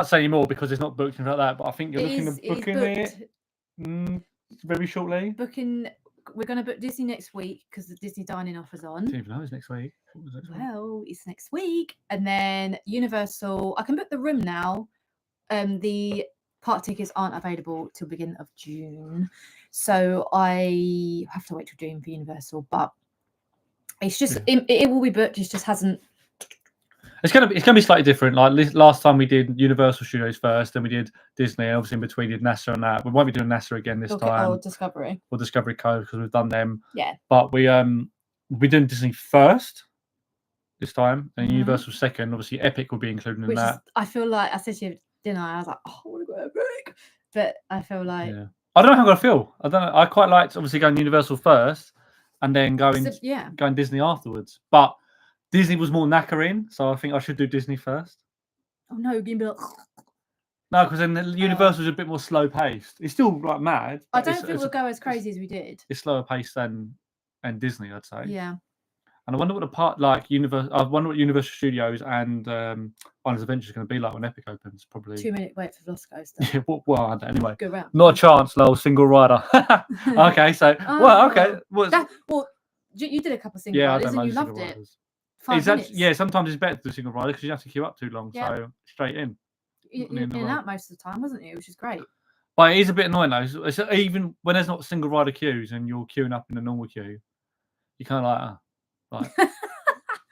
say any more because it's not booked and like that. But I think you're looking at booking it very shortly. We're going to book Disney next week because the Disney dining offer's on. I don't even know it's next week. Well, it's next week, and then Universal. I can book the room now. The park tickets aren't available till beginning of June, so I have to wait till June for Universal. But it's just it will be booked. It just hasn't. It's gonna be slightly different. Like last time we did Universal Studios first, then we did Disney, and obviously in between we did NASA and that. We won't be doing NASA again this time. Or Discovery. Or Discovery Cove because we've done them. Yeah. But we'll be doing Disney first this time, and Universal second. Obviously, Epic will be included in that. I feel like I said to you dinner, I was like, oh, I want to go Epic, but I feel like I don't know how I'm gonna feel. I don't know. I quite liked obviously going Universal first, and then going Disney afterwards, but. Disney was more knackering, so I think I should do Disney first. Oh no, give me no, because then the Universal was a bit more slow paced. It's still like mad. I don't think we'll go as crazy as we did. It's slower paced than Disney, I'd say. Yeah. And I wonder what the part like I wonder what Universal Studios and Islands Adventure is going to be like when Epic opens. Probably 2-minute wait for Velocicoaster. Yeah, well, anyway. Good round. Not a chance, lol. Single rider. Okay, so okay. Well, you did a couple of single riders and you loved it. Sometimes it's better to do single rider because you have to queue up too long. Yeah. So straight in. You're in and out most of the time, wasn't you? Which is great. But it is a bit annoying though. It's even when there's not single rider queues and you're queuing up in a normal queue, you kind of like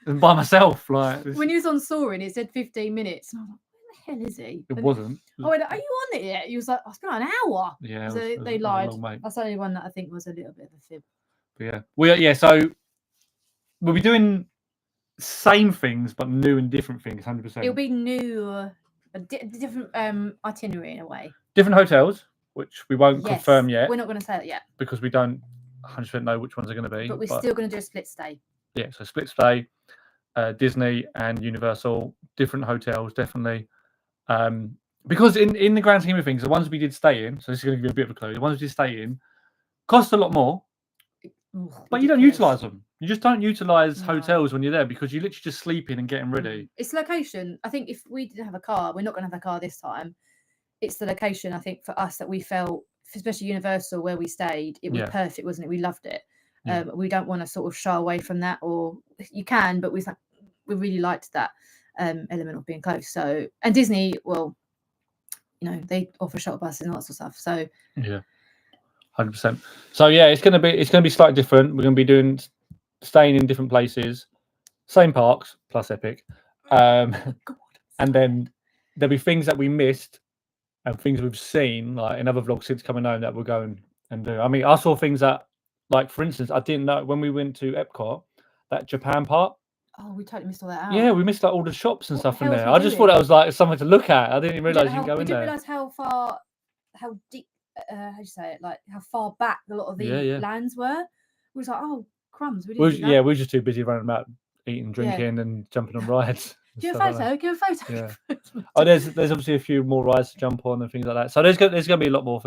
and by myself. Like when he was on Soaring, it said 15 minutes. And I was like, where the hell is he? It wasn't. I went, are you on it yet? He was like, it's been an hour. Yeah. So they lied. That's the only one that I think was a little bit of a fib. But so we'll be doing same things but new and different things. 100%. It'll be new, different itinerary in a way. Different hotels, which we won't confirm yet. We're not going to say that yet because we don't 100% know which ones are going to be. But we're still going to do a split stay. Yeah, so split stay, Disney and Universal, different hotels, definitely. Because in the grand scheme of things, the ones we did stay in, so this is going to give you a bit of a clue. The ones we did stay in cost a lot more. But you don't utilise them. You just don't utilise hotels when you're there because you literally just sleep in and getting ready. It's location. I think if we didn't have a car, we're not going to have a car this time. It's the location, I think, for us that we felt, especially Universal where we stayed, it was perfect, wasn't it? We loved it. Yeah. We don't want to sort of shy away from that, or you can, but we really liked that element of being close. So, and Disney, well, they offer shuttle buses and lots of stuff. So yeah. 100%. So yeah, it's gonna be slightly different. We're gonna be staying in different places, same parks plus Epic, and then there'll be things that we missed and things we've seen like in other vlogs since coming home that we'll go and do. I mean, I saw things that, like for instance, I didn't know when we went to Epcot, that Japan part. Oh, we totally missed all that out. Yeah, we missed like all the shops and stuff in there. I just thought that was like something to look at. I didn't even realise you can go in there. We didn't realise how deep. How do you say it? Like how far back a lot of the lands were. We was like, oh crumbs. We were just too busy running about, eating, drinking, and jumping on rides. Give a photo. Give a photo. Yeah. Oh, there's obviously a few more rides to jump on and things like that. So there's going to be a lot more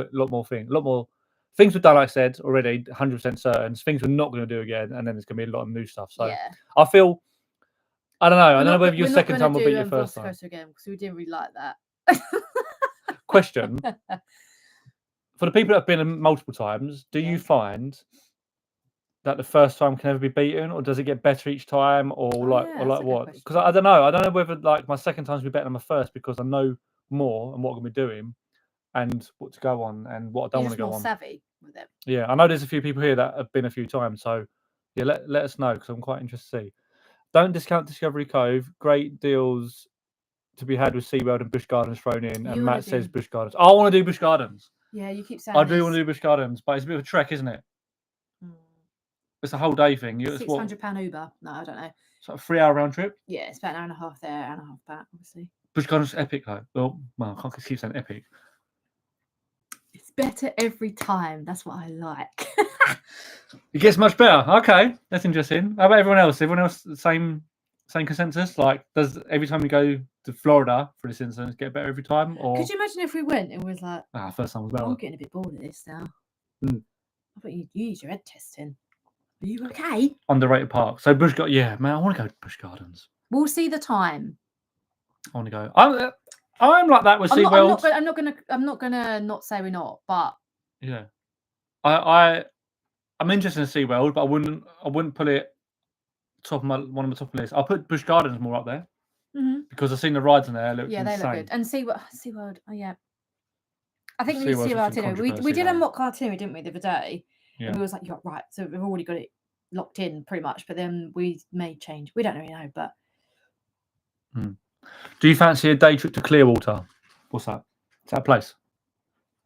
things we've done. Like I said already, 100% certain. Things we're not going to do again, and then there's going to be a lot of new stuff. So I feel. I don't know. I don't know whether your second time will be your first time. Again, because we didn't really like that. Question. For the people that have been multiple times, do you find that the first time can ever be beaten, or does it get better each time, or what? Because I don't know. I don't know whether like my second time's be better than my first because I know more and what I'm going to be doing, and what to go on and what I don't want to go on. Savvy with it. Yeah, I know there's a few people here that have been a few times, so yeah, let us know because I'm quite interested to see. Don't discount Discovery Cove. Great deals to be had with SeaWorld and Busch Gardens thrown in. And Matt says Busch Gardens. I want to do Busch Gardens. Yeah, you keep saying I do want to do Busch Gardens, but it's a bit of a trek, isn't it? It's a whole day thing. It's what? £600 Uber. No, I don't know. It's like a 3-hour round trip. Yeah, it's about an hour and a half there, hour and a half back, obviously. Busch Gardens epic though. Well, I can't keep saying epic. It's better every time. That's what I like. It gets much better. Okay, that's interesting. How about everyone else? Everyone else same consensus? Like, does every time we go to Florida, for this instance, get better every time? Or Could you imagine if we went and was like, first time was better. I'm getting a bit bored of this now. Mm. I thought you'd use your head testing. Are you okay? Underrated park. So Busch Gardens. Yeah, man, I want to go to Busch Gardens. We'll see the time. I want to go. I'm like that with SeaWorld. I'm not gonna not say we're not, but yeah, I'm interested in SeaWorld, but I wouldn't put it one of my top list. I'll put Busch Gardens more up there because I've seen the rides in there. Look yeah, insane. they look good. And SeaWorld. Oh yeah, I think we SeaWorld's see our itinerary. We controversy, did a though. mock itinerary, didn't we, the other day? Yeah. And we was like, you're right. So we've already got it locked in pretty much, but then we may change. We don't really know, but. Do you fancy a day trip to Clearwater? What's that? Is that a place?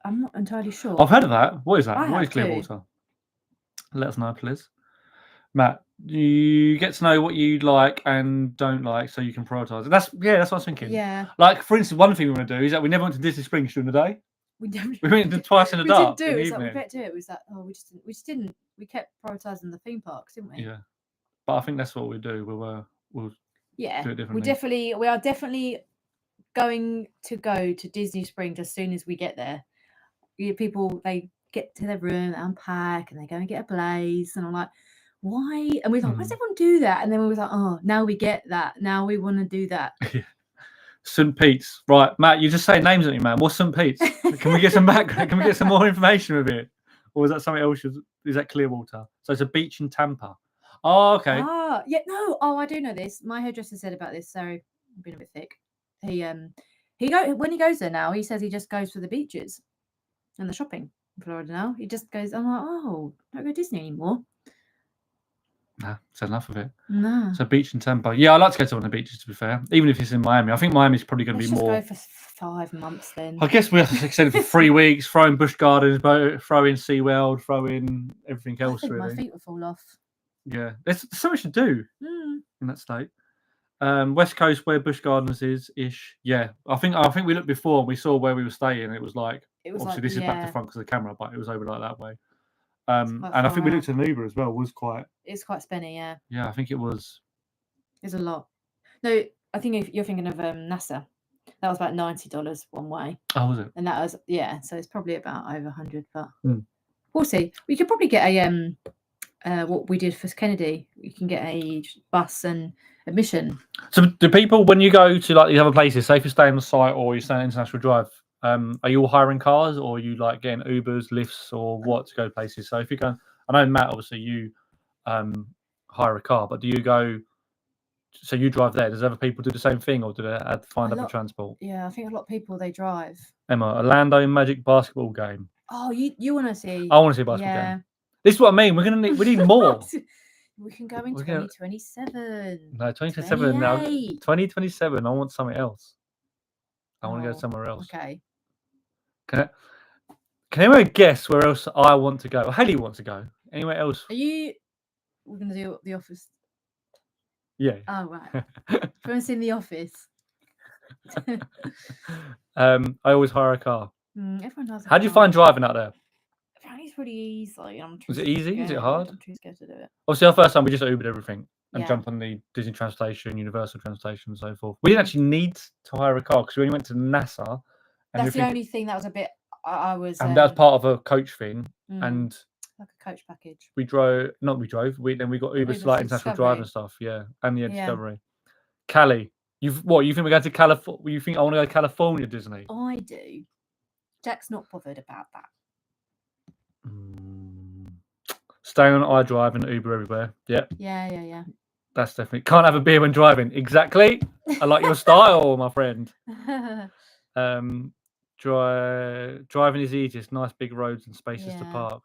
I'm not entirely sure. I've heard of that. What is that? I What is have too. Clearwater? Let us know, please. Matt, you get to know what you like and don't like so you can prioritise it. That's what I was thinking. Yeah. Like, for instance, one thing we want to do is that we never went to Disney Springs during the day. We went twice in the dark. We did do it. In the It's like, we evening. better do it. It was like, oh, we just didn't. We kept prioritising the theme parks, didn't we? Yeah. But I think that's what we do. We'll yeah. do it differently. We are definitely going to go to Disney Springs as soon as we get there. People, they get to their room, they unpack, and they go and get a blaze. And I'm like, why? And we're like, why does everyone do that? And then we was like, oh, now we get that. Now we want to do that. St. Pete's, right, Matt? You just say names at me, man. What's St. Pete's? Can we get some background? Can we get some more information with it? Or is that something else? Is that Clearwater? So it's a beach in Tampa. Oh, okay. Yeah, no. Oh, I do know this. My hairdresser said about this. So I'm being a bit thick. When he goes there now, he says he just goes for the beaches and the shopping in Florida now. He just goes. I'm like, oh, don't go to Disney anymore. Nah, that's enough of it. No. So beach in Tampa. Yeah, I like to go to one of the beaches, to be fair. Even if it's in Miami. I think Miami's probably going to be more. Let's just go for 5 months then. I guess we have to extend it for 3 weeks, throw in Busch Gardens, throw in SeaWorld, throw in everything else, I think really. my feet will fall off. Yeah, there's so much to do in that state. West Coast, where Busch Gardens is ish. Yeah, I think we looked before and we saw where we were staying. And it was like, obviously like, this is back to front because of the camera, but it was over like that way. And I think we looked at an Uber as well. It's quite spenny, yeah. Yeah, I think it was. It's a lot. No, I think if you're thinking of NASA, that was about $90 one way. Oh, was it? And that was so it's probably about over 100, but we'll see. We could probably get a what we did for Kennedy. You can get a bus and admission. So do people, when you go to like these other places, say if you're staying on the site or you're staying on International Drive, are you all hiring cars or are you like getting Ubers, lifts or what to go places? So if you're going, I know Matt, obviously you hire a car, but do you go, so you drive there, does other people do the same thing or do they find other transport? Yeah, I think a lot of people, they drive. Emma, Orlando Magic basketball game. Oh, you want to see? I want to see a basketball game. This is what I mean. We need more. We can go in 2027. No, 2027 now. 2027. I want something else. I want to go somewhere else. Okay. Can anyone guess where else I want to go? Or Haley wants to go. Anywhere else? We're gonna do The Office. Yeah. Oh right. Everyone's in The Office. I always hire a car. Everyone does. How do you find driving out there? Apparently it's pretty easy. Was it easy? Is it hard? I'm too scared to do it. Obviously, our first time we just Ubered everything and jumped on the Disney Transportation, Universal Transportation, and so forth. We didn't actually need to hire a car because we only went to NASA. And that's the only thing that was a bit. I was. And that was part of a coach thing, and like a coach package. We drove. Then we got Uber to like International Drive and stuff. Yeah, and the Discovery. Cali, you think we're going to California? You think I want to go to California Disney? I do. Jack's not bothered about that. Staying on iDrive and Uber everywhere. Yeah. Yeah. That's definitely. Can't have a beer when driving. Exactly. I like your style, my friend. Driving is easiest. Nice big roads and spaces to park.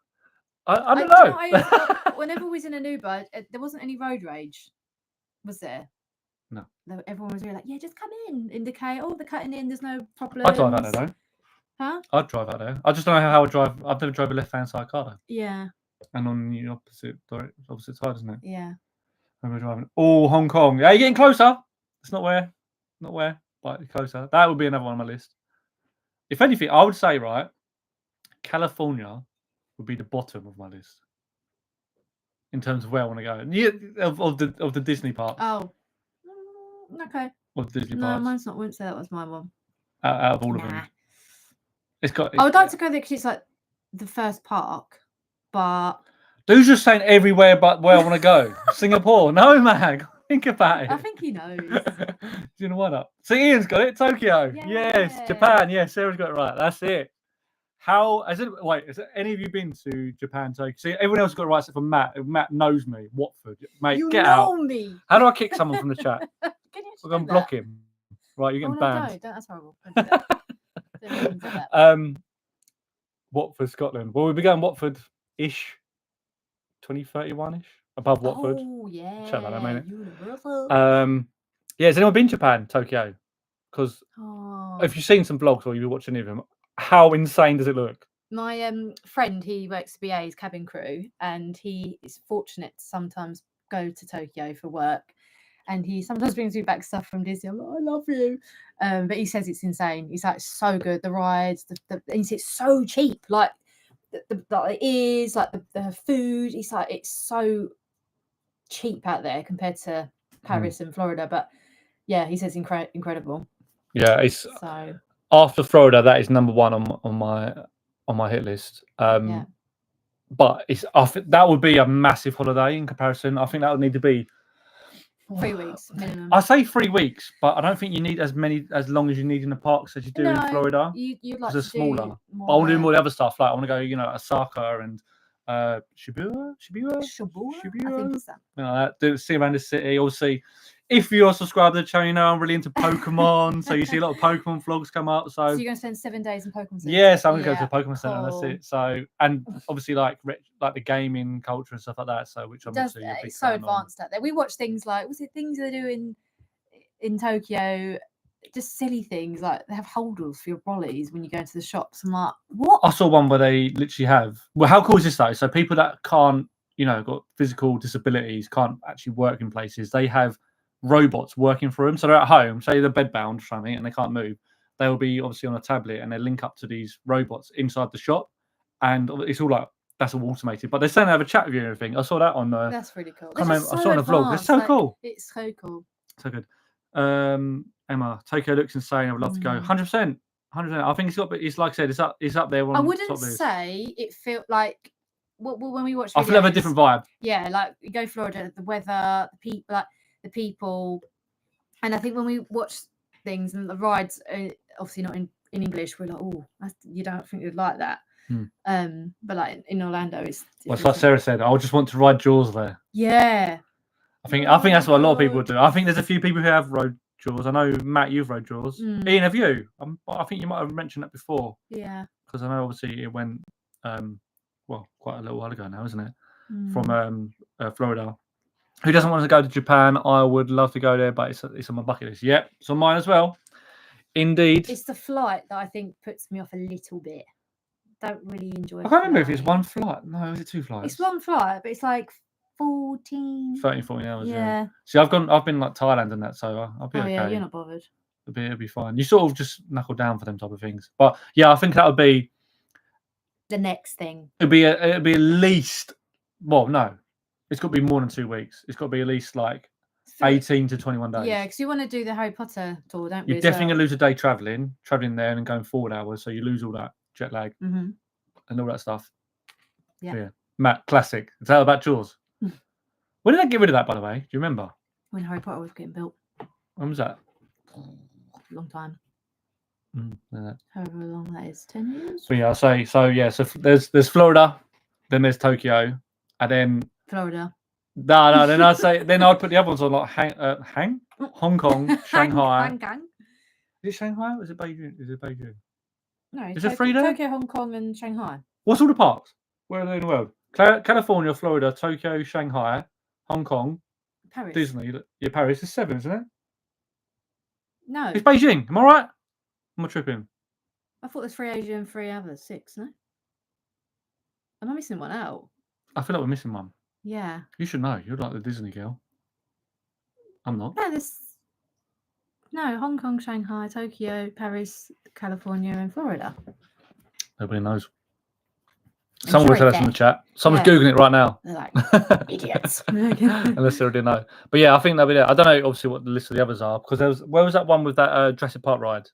I don't know. Whenever we was in an Uber, there wasn't any road rage, was there? No. Everyone was really like, yeah, just come in, indicate. Oh, they're cutting in. There's no problem. I'd drive out there though. Huh? I'd drive out there. I just don't know how I would drive. I've never drove a left-hand side car though. Yeah. and on the opposite side, isn't it? Yeah. When we're driving. Oh, Hong Kong. Yeah, you're getting closer. It's not where, but closer. That would be another one on my list. If anything, I would say California would be the bottom of my list in terms of where I want to go. Yeah, of the Disney parks. Oh. Okay. Of the Disney No, parks. mine's not. I wouldn't say that was my one. Out of all of them. It's got. I would like to go there because it's like the first park, but. Dude's just saying everywhere but where I want to go. Singapore. No, man. Think about it. I think he knows. Do you know what up? See, Ian's got it. Tokyo. Yeah. Yes. Japan. Yes. Sarah's got it right. That's it. Has any of you been to Japan, Tokyo? See, everyone else got it right except for Matt. Matt knows me. Watford. Mate, You get know out. me. How do I kick someone from the chat? Can you I'm going to block him. Right, you're getting banned. Don't. That's horrible. Don't do that. Watford, Scotland. Well, we'll be going Watford-ish. 2031-ish. Above Watford. Oh, yeah. Chat about that, mate. Universal. Yeah, has anyone been to Japan, Tokyo? Because if you've seen some vlogs or you've been watching any of them, how insane does it look? My friend, he works for BA's cabin crew, and he is fortunate to sometimes go to Tokyo for work. And he sometimes brings me back stuff from Disney. I'm like, I love you. But he says it's insane. He's like, so good. The rides, he says it's so cheap. Like, it is, like the food. He's like, it's so cheap out there compared to Paris and Florida. But yeah, he says incredible. Yeah, it's so after Florida, that is number one on my hit list. But that would be a massive holiday in comparison. I think that would need to be 3 weeks minimum. I say 3 weeks, but I don't think you need as long as you need in the parks as you do in Florida. You'd like to to smaller. do more, but I want to do more the other stuff. Like I want to go, Osaka and Shibuya. I think it's that. See around the city. Obviously, if you're subscribed to the channel, you know I'm really into Pokemon. So you see a lot of Pokemon vlogs come up. So you're going to spend 7 days in Pokemon Center? Yes, I'm going to go to the Pokemon Center. That's it. So, and obviously like the gaming culture and stuff like that. So which I'm obviously a big it's so fan advanced out there. We watch things like things they do in Tokyo. Just silly things like they have holders for your brollies when you go into the shops. I'm like, what? I saw one where they literally have. Well, how cool is this though? So people that can't, got physical disabilities, can't actually work in places. They have robots working for them. So they're at home, say they're bedbound or something, and they can't move. They will be obviously on a tablet, and they link up to these robots inside the shop, and it's all like that's all automated. But they're saying they have a chat with you and everything. I saw that on. That's really cool. I saw on a vlog. It's so cool. It's so cool. So good. Emma, Tokyo looks insane. I would love to go. 100%. 100%. I think it's like I said, it's up there. I wouldn't say it felt like when we watch videos, I feel like a different vibe. Yeah, like you go to Florida, the weather, the people, and I think when we watch things and the rides, obviously not in English, we're like, oh, you don't think you'd like that. But like in Orlando, it's like Sarah said, I just want to ride Jaws there. Yeah. I think that's what a lot of people do. I think there's a few people who have rode Jaws. I know Matt, you've rode Jaws. Ian, have you? I think you might have mentioned that before. Yeah. Because I know obviously it went quite a little while ago now, isn't it? From Florida. Who doesn't want to go to Japan? I would love to go there, but it's on my bucket list. Yep, it's on mine as well. Indeed. It's the flight that I think puts me off a little bit. Don't really enjoy. I can't remember if it's one flight. No, is it 2 flights? It's one flight, but it's like 13 hours. Yeah. See, I've been like Thailand and that, so I'll be okay. Yeah, you're not bothered. It'll be fine. You sort of just knuckle down for them type of things. But yeah, I think that would be the next thing. It'd be at least. Well, no, it's got to be more than 2 weeks. It's got to be at least like 18 to 21 days. Yeah, because you want to do the Harry Potter tour, don't you? You're definitely gonna lose a day traveling there and going 4 hours, so you lose all that jet lag and all that stuff. Yeah. Matt, classic. Is that about Jaws? When did they get rid of that, by the way? Do you remember? When Harry Potter was getting built. When was that? Long time. Yeah. However long that is, 10 years. So yeah, I'll say so. Yeah, so there's Florida, then there's Tokyo, and then Florida. No. Then I'd put the other ones on like Hong Kong, Shanghai. Is it Shanghai or is it Beijing? No, is it 3 days? Tokyo, Hong Kong, and Shanghai. What's all the parks? Where are they in the world? California, Florida, Tokyo, Shanghai, Hong Kong, Paris. Disney. Yeah, Paris is 7, isn't it? No. It's Beijing. Am I right? Am I tripping? I thought there's 3 Asia and 3 others. 6, no? Am I missing one out? I feel like we're missing one. Yeah. You should know. You're like the Disney girl. I'm not. No, Hong Kong, Shanghai, Tokyo, Paris, California, and Florida. Nobody knows. I'm Someone sure will tell it's us in the there. chat. Someone's Yeah. Googling it right now. They're like, idiots. Unless they already know. But yeah, I think they'll be there. I don't know, obviously, what the list of the others are. Because where was that one with that Jurassic Park ride?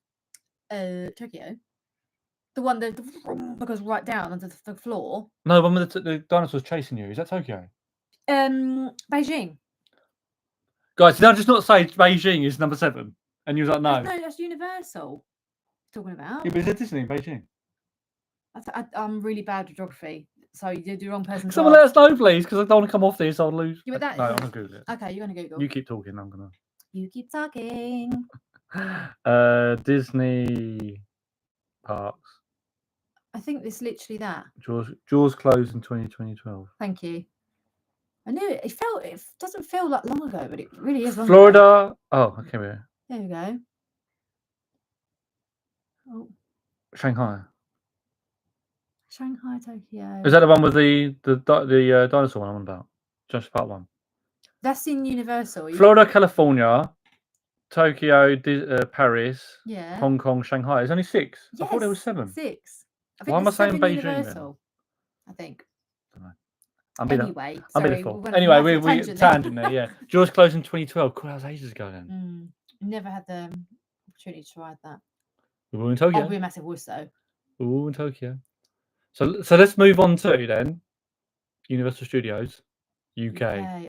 Tokyo. The one that goes right down onto the floor. No, the one with the dinosaurs chasing you. Is that Tokyo? Beijing. Guys, did I just not say Beijing is number 7? And you was like, no. No, that's Universal. Talking about. Yeah, but is it Disney in Beijing? I'm really bad with geography, so you did the wrong person. Someone let us know, please, because I don't want to come off this. I'll lose. Yeah, but No, I'm gonna Google it. Okay, you're gonna Google. You keep talking. I'm gonna. You keep talking. Disney parks. I think it's literally that. Jaws closed in 2012. Thank you. I knew it. It doesn't feel like long ago, but it really is long Florida. ago. Oh, okay. There we go. Oh. Shanghai. Shanghai, Tokyo. Is that the one with the dinosaur one I'm on about? Just part one. That's in Universal. Florida, California, Tokyo, Paris, yeah, Hong Kong, Shanghai. There's only 6. Yes, I thought there was 7. 6. I think why am I saying Beijing? Universal, I think. I'm anyway, anyway, we tangent there. Yeah, Jaws closed in 2012. Cool, that was ages ago then. Never had the opportunity to ride that. We were in Tokyo. I'll be a massive wuss though. Ooh, in Tokyo. So let's move on to then Universal Studios UK.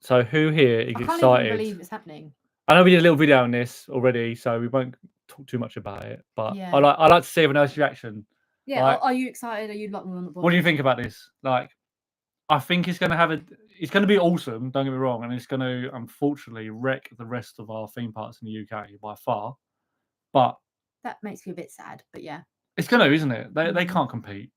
So who here is excited? I can't even believe it's happening. I know we did a little video on this already, so we won't talk too much about it. But I like to see everyone else's reaction. Yeah, like, are you excited? Are you like on the board? What do you think about this? Like, I think it's going to be awesome. Don't get me wrong, and it's going to unfortunately wreck the rest of our theme parks in the UK by far. But that makes me a bit sad. But yeah, it's going to, isn't it? They can't compete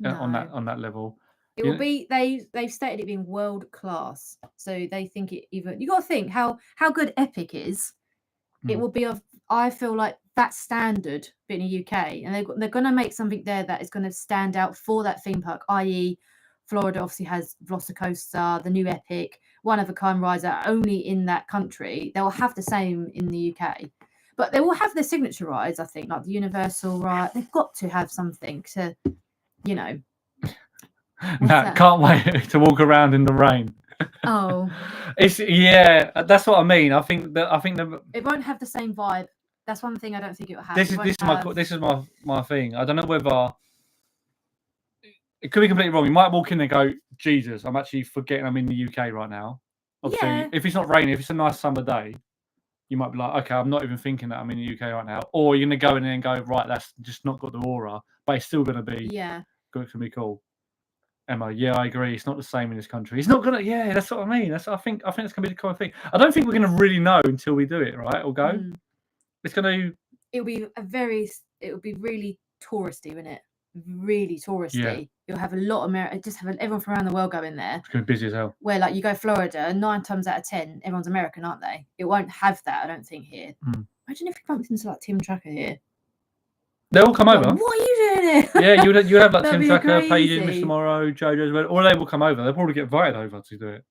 on that level. It will be. They've stated it being world class, so they think it even. You got to think how good Epic is. It will be of. I feel like that standard in the UK, and they're going to make something there that is going to stand out for that theme park. I.e., Florida obviously has Velocicoaster, the new Epic, one of a kind rides that are only in that country. They will have the same in the UK, but they will have their signature rides. I think, like the Universal ride. They've got to have something to, you know. Matt, can't wait to walk around in the rain. Oh, that's what I mean. I think it won't have the same vibe. That's one thing I don't think it will have. This is my thing. I don't know whether it could be completely wrong. You might walk in and go, Jesus, I'm actually forgetting I'm in the UK right now. Obviously, if it's not raining, if it's a nice summer day, you might be like, okay, I'm not even thinking that I'm in the UK right now. Or you're gonna go in there and go, right, that's just not got the aura, but it's still gonna be going to be cool. Emma, I agree. It's not the same in this country. It's not gonna. Yeah, that's what I mean. I think that's gonna be the kind of thing. I don't think we're gonna really know until we do it, right? Or go. It's gonna. It'll be really touristy, won't it? Really touristy. Yeah. You'll have a lot of everyone from around the world going there. It's gonna be busy as hell. Where like you go Florida, 9 times out of 10, everyone's American, aren't they? It won't have that, I don't think here. Imagine if you bumped into like Tim Tracker here. They'll all come over. What are you doing here? Yeah, you have like Tim Tracker, Pages, Mr. Morrow, JoJo's, or they will come over. They'll probably get invited over to do it.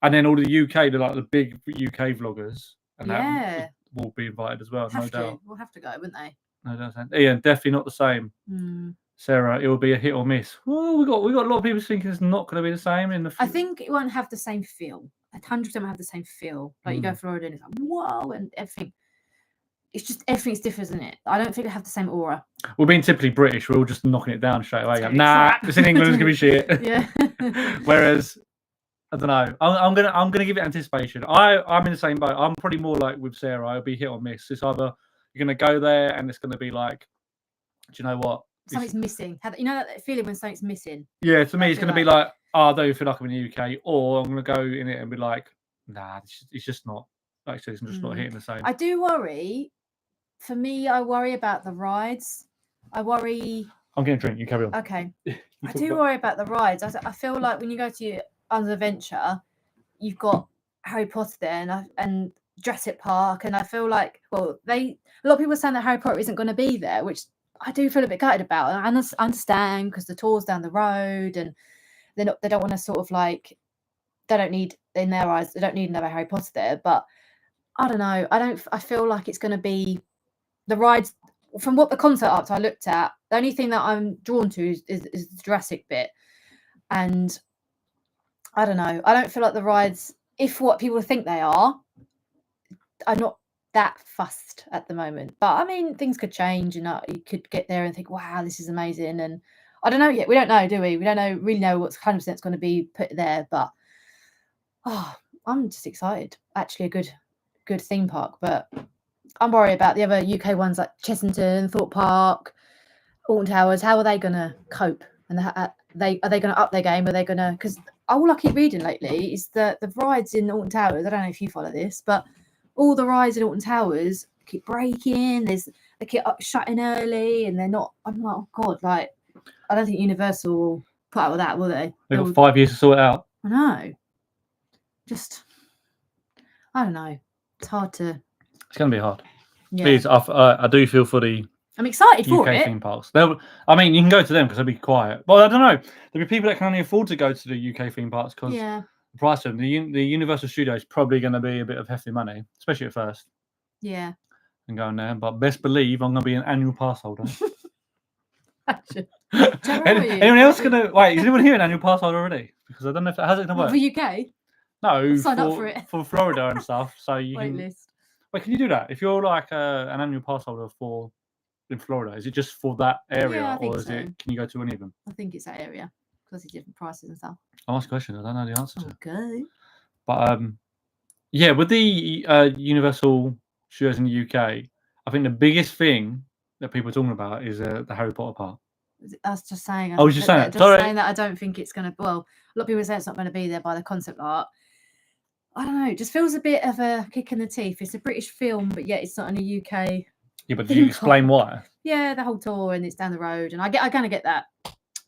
And then all the UK, the big UK vloggers, and that will be invited as well, no doubt. We'll have to go, wouldn't they? No doubt. Ian, definitely not the same. Sarah, it will be a hit or miss. Well, we got a lot of people thinking it's not going to be the same in the. I think it won't have the same feel. 100% won't have the same feel. Like you go to Florida and it's like whoa, and everything. It's just everything's different, isn't it? I don't think they have the same aura. We're being typically British. We're all just knocking it down straight away. Nah, it's in England. It's gonna be shit. Yeah. Whereas, I don't know. I'm gonna give it anticipation. I'm in the same boat. I'm probably more like with Sarah. It'll be hit or miss. It's either you're gonna go there and it's gonna be like, do you know what? Something's missing. You know that feeling when something's missing? Yeah, to me, it's gonna be like, I don't feel like I'm in the UK, or I'm gonna go in it and be like, nah, it's just not. Like I said, it's just not hitting the same. I do worry. For me, I worry about the rides. I'm getting a drink. You carry on. Okay. I do worry about the rides. I feel like when you go to Under Adventure, you've got Harry Potter there and Jurassic Park, and I feel like, a lot of people are saying that Harry Potter isn't going to be there, which I do feel a bit gutted about it. I understand because the tour's down the road and they don't want to sort of like, they don't need, in their eyes, they don't need another Harry Potter there. But I don't know. I feel like it's going to be the rides from what the concept art I looked at. The only thing that I'm drawn to is the Jurassic bit. And I don't know. I don't feel like the rides, if what people think they are, I'm not that fussed at the moment. But I mean, things could change, and you could get there and think, "Wow, this is amazing." And I don't know yet. We don't know, do we? We don't really know what's 100% going to be put there. But I'm just excited. Actually, a good theme park. But I'm worried about the other UK ones like Chessington, Thorpe Park, Alton Towers. How are they going to cope? And are they going to up their game? Are they going to? Because all I keep reading lately is the rides in Alton Towers. I don't know if you follow this, but all the rides in Alton Towers keep breaking. They keep shutting early, and they're not. I'm like, oh god, like I don't think Universal will put up with that, will they? They've got 5 years to sort it out. I know. Just, I don't know. It's hard to. It's going to be hard. Yeah. Please, I do feel for the. I'm excited for UK it. theme parks. I mean, you can go to them because they'll be quiet. Well, I don't know. There'll be people that can only afford to go to the UK theme parks because the price of them. The Universal Studio is probably going to be a bit of hefty money, especially at first. Yeah. And going there, but best believe I'm going to be an annual pass holder. Anyone else going to wait? Is anyone here an annual pass holder already? Because I don't know if how's it going to work. For UK? No, sign up for it for Florida and stuff. So you wait can. List. Wait, can you do that if you're like an annual pass holder for? In Florida, is it just for that area, or is it? Can you go to any of them? I think it's that area because it's different prices and stuff. I'll ask a question. I don't know the answer to. Okay. But yeah, with the Universal Studios in the UK, I think the biggest thing that people are talking about is the Harry Potter part. I was just saying. I was just saying. Saying that I don't think it's going to. Well, a lot of people say it's not going to be there by the concept art. I don't know. It just feels a bit of a kick in the teeth. It's a British film, but yet it's not in a UK. Yeah, but did you explain why? Yeah, the whole tour and it's down the road, and I kind of get that.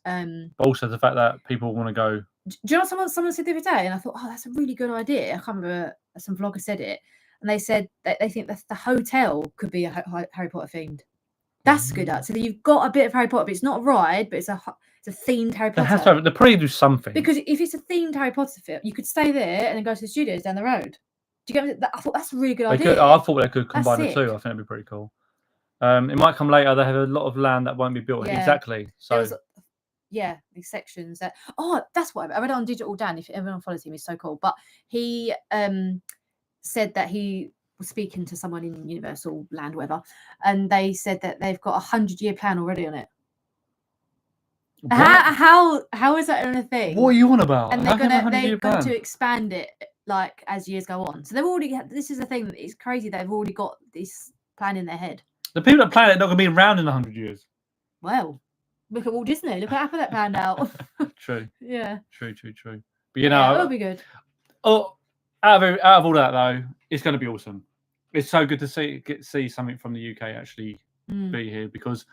But also the fact that people want to go. Do you know what someone said the other day? And I thought, oh, that's a really good idea. I can't remember, some vlogger said it, and they said that they think that the hotel could be a Harry Potter themed. That's good. So you've got a bit of Harry Potter, but it's not a ride, but it's a themed Harry Potter. They probably do something. Because if it's a themed Harry Potter film, you could stay there and then go to the studios down the road. Do you get me? I thought that's a really good idea. I thought they could combine the two. I think it'd be pretty cool. It might come later. They have a lot of land that won't be built. Yeah. Exactly. So these sections that. Oh, that's what I read on Digital Dan. If everyone follows him, he's so cool. But he said that he was speaking to someone in Universal Land, whatever, and they said that they've got 100-year plan already on it. How is that a thing? What are you on about? And they're going to expand it like as years go on. So they've already. This is the thing. It's crazy. They've already got this plan in their head. The people that plan it are not going to be around in 100 years. Well, look at Walt Disney. Look how that panned out. True. Yeah. True. But you know, it'll be good. Oh, out of all that though, it's going to be awesome. It's so good to see something from the UK actually be here because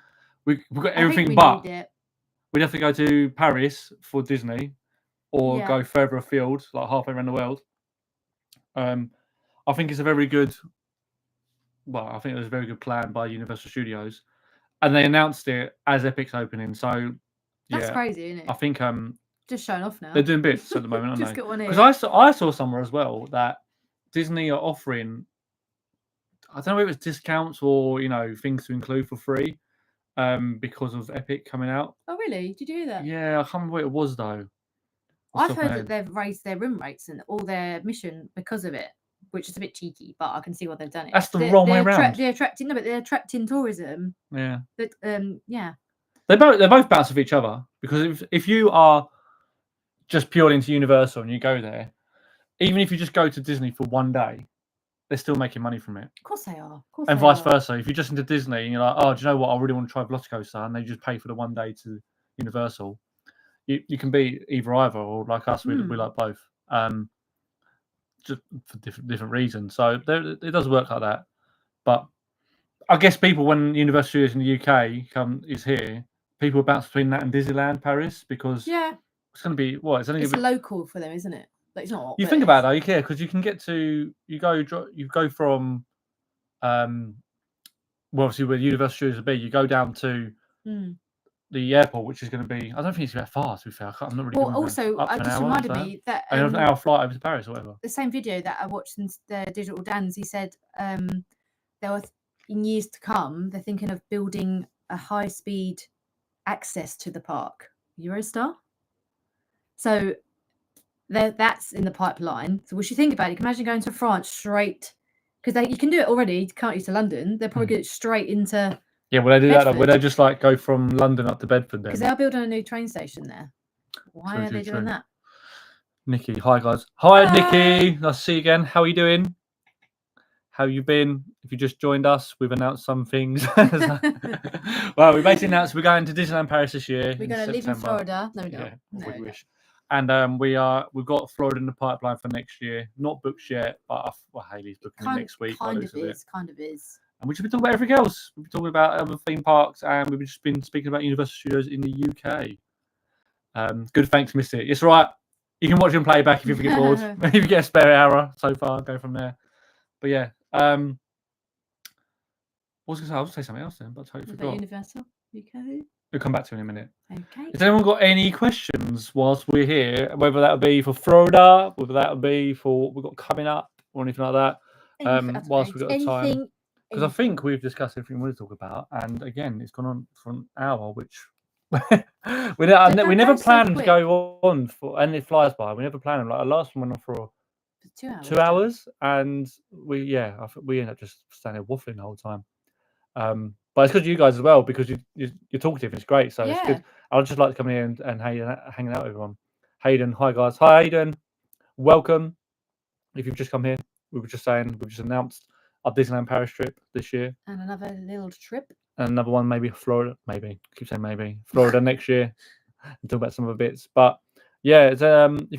we've got everything, but we'd have to go to Paris for Disney or go further afield, like halfway around the world. I think it's a very good. Well, I think it was a very good plan by Universal Studios, and they announced it as Epic's opening. So that's crazy, isn't it? I think just showing off now. They're doing bits at the moment, aren't just they? Got one here. Because I saw somewhere as well that Disney are offering. I don't know if it was discounts or things to include for free, because of Epic coming out. Oh really? Did you hear that? Yeah, I can't remember what it was though. I've heard that they've raised their room rates and all their mission because of it. Which is a bit cheeky, but I can see why they've done it. That's the wrong way around. They're attracting tourism. Yeah. But yeah. They both bounce off each other because if you are just purely into Universal and you go there, even if you just go to Disney for one day, they're still making money from it. Of course they are. And vice versa. If you're just into Disney and you're like, oh, do you know what? I really want to try Velocicoaster, and they just pay for the one day to Universal. You can be either or like us, we like both. Just for different reasons. So it does work like that. But I guess people, when Universal Studios in the UK is here, people bounce between that and Disneyland Paris because it's going to be what? It's local for them, isn't it? Like, it's not. You think about it though, you care because you can get to you go from well, obviously where Universal Studios will be, you go down to the airport, which is going to be, I don't think it's that far, to be fair. I'm not really Well, good with also, up to I an just hour, reminded so. me that And an hour flight over to Paris or whatever. the same video that I watched in the Digital Dans, he said there were in years to come, they're thinking of building a high-speed access to the park, Eurostar. So that's in the pipeline. So we should think about it. You can imagine going to France straight, because you can do it already, can't you, to London? They'll probably get it straight into. Yeah, will they do Bedford. that? Will they just like go from London up to Bedford then? Because they're building a new train station there. Why are they doing that? Nikki, hi guys. Hi Nikki, nice to see you again. How are you doing? How you been? If you just joined us, we've announced some things. Well, we basically announced we're going to Disneyland Paris this year. We're going to live in Florida. No, we don't. Yeah, no, we wish. And we've got Florida in the pipeline for next year. Not booked yet, but Hayley's booking next week. Kind of is. And we've just been talking about everything else. We've been talking about other theme parks, and we've just been speaking about Universal Studios in the UK. Good, thanks, missed it. It's right. You can watch him playback if you get bored. If you get a spare hour so far, go from there. But yeah, what was I going to say? I was going to say something else then, but I totally forgot. Universal UK. We'll come back to it in a minute. Okay. Has anyone got any questions whilst we're here? Whether that would be for Florida, whether that would be for what we've got coming up, or anything like that. Whilst we've got the time. Because I think we've discussed everything we want to talk about, and again, it's gone on for an hour, which we never planned to go on for, and it flies by. We never planned. Like our last one went on for 2 hours, and we ended up just standing there waffling the whole time. But it's because you guys as well, because you're talkative. It's great, so it's good. I'd just like to come in and hanging out with everyone. Hayden, hi guys, hi Hayden, welcome. If you've just come here, we were just saying we've just announced our Disneyland Paris trip this year, and another little trip, and another one maybe Florida. Maybe keep saying maybe Florida next year, and talk about some other bits. But yeah, if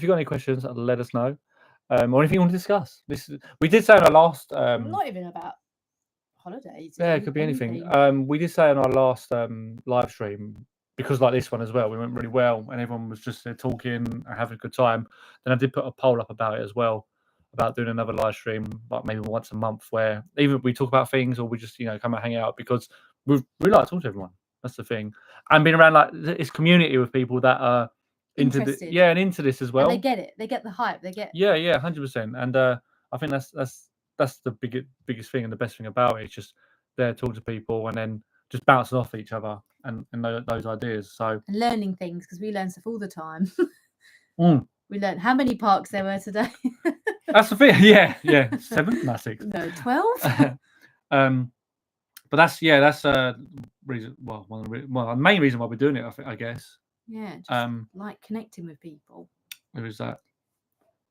you've got any questions, let us know. Or anything you want to discuss. We did say on our last. Not even about holidays. Yeah, it could be anything. We did say on our last live stream, because like this one as well, we went really well, and everyone was just there talking and having a good time. Then I did put a poll up about it as well, about doing another live stream, like maybe once a month, where even we talk about things or we just come and hang out, because we like to talk to everyone. That's the thing, and being around like this community with people that are into this as well. And they get it. They get the hype. They get 100%. And I think that's the biggest thing and the best thing about it. It's just there talking to people and then just bouncing off each other and those ideas. So and learning things, because we learn stuff all the time. We learned how many parks there were today. That's the thing. Yeah. 7? No, 6. No, 12. But that's reason. Well, the main reason why we're doing it, I guess. Yeah, just like connecting with people. There is that.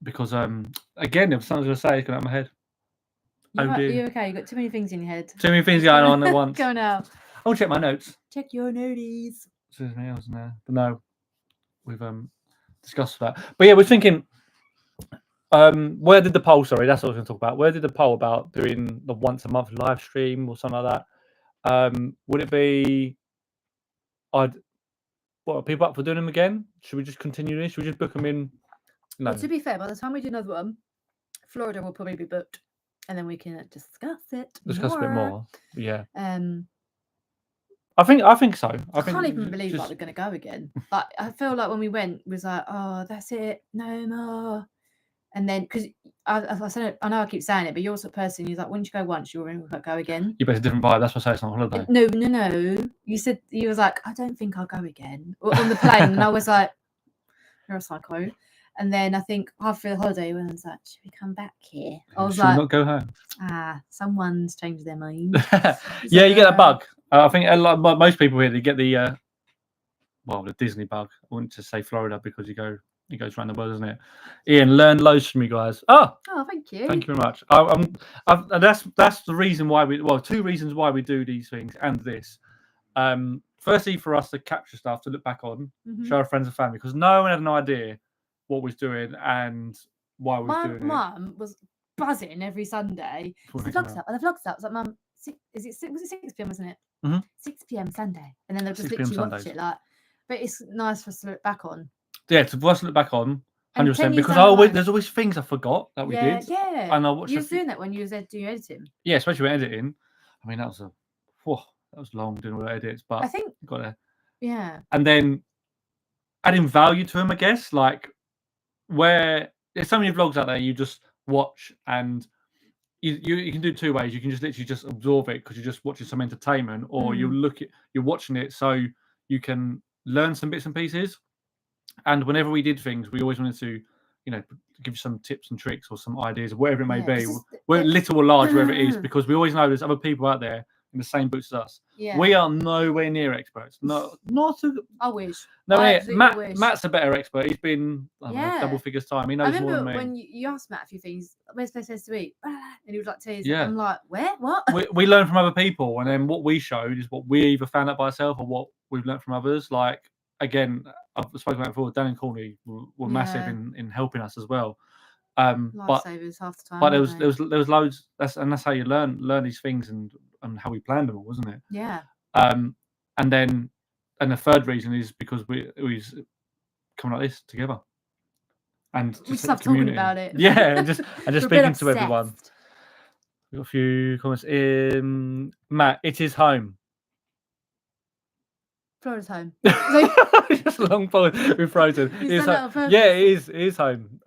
Because again, if something's going to say, it's going out of my head. You're okay. You've got too many things in your head. Too many things going on at once. Go now. I'll check my notes. Check your noties. There's anything else in there? But no, we've discussed that. But yeah, we're thinking. Where did the poll? Sorry, that's what I was going to talk about. Where did the poll about doing the once a month live stream or something like that? Would it be? Are people up for doing them again? Should we just continue this? Should we just book them in? No. Well, to be fair, by the time we do another one, Florida will probably be booked, and then we can discuss it. Discuss a bit more. Yeah. I think so. I can't even believe we're going to go again. Like, I feel like when we went, it was like, oh, that's it, no more. And then, because I know I keep saying it, but you're the sort of person who's like, once you go once, you'll remember go again. You bet a different vibe. That's what I say. It's not a holiday. No. You was like, I don't think I'll go again on the plane, and I was like, you're a psycho. And then I think after the holiday, when I was like, should we come back here? I was like, not go home. Someone's changed their mind. Yeah, you get that bug. I think most people here, they get the Disney bug. I wouldn't just say Florida because it goes around the world, doesn't it? Ian, learn loads from you guys. Oh, thank you. Thank you very much. That's the reason why two reasons why we do these things and this. Firstly, for us to capture stuff to look back on, show our friends and family, because no one had an idea what we're doing and why we're doing it. My mum was buzzing every Sunday. The vlog's up. I was like, Mum, was it 6 p.m, wasn't it? 6 p.m. Sunday. And then they'll just literally watch it. But it's nice for us to look back on. Yeah, to us to look back on, 100%. Because there's always things I forgot that we did. Yeah. And I watched. You was doing that when you was doing editing. Yeah, especially when editing. I mean, that was whoa, that was long doing all the edits, but I think, got there. yeah. And then adding value to them, I guess, like where there's so many vlogs out there you just watch and you can do two ways. You can just literally just absorb it because you're just watching some entertainment, or you're watching it so you can learn some bits and pieces. And whenever we did things, we always wanted to, give you some tips and tricks or some ideas, whatever it may be, whether little or large, wherever it is, because we always know there's other people out there in the same boots as us. Yeah. We are nowhere near experts. Not I wish. Matt's a better expert. He's been double figures time. He knows more than me. I remember when you asked Matt a few things. Where's the place to eat? And he was like, "Tears." Yeah. I'm like, where? What? We learn from other people, and then what we showed is what we either found out by ourselves or what we've learned from others. Like again, I've spoken about before. Dan and Courtney were massive in helping us as well. Lifesavers half the time. But there was loads. That's how you learn these things and how we planned them all, wasn't it? Yeah. And the third reason is because we coming like this together, and we just love talking about it. Yeah, and just speaking to everyone. We've got a few comments. Matt, it is home. Florida's home. Just a long pause. We're frozen. Yeah, it is home.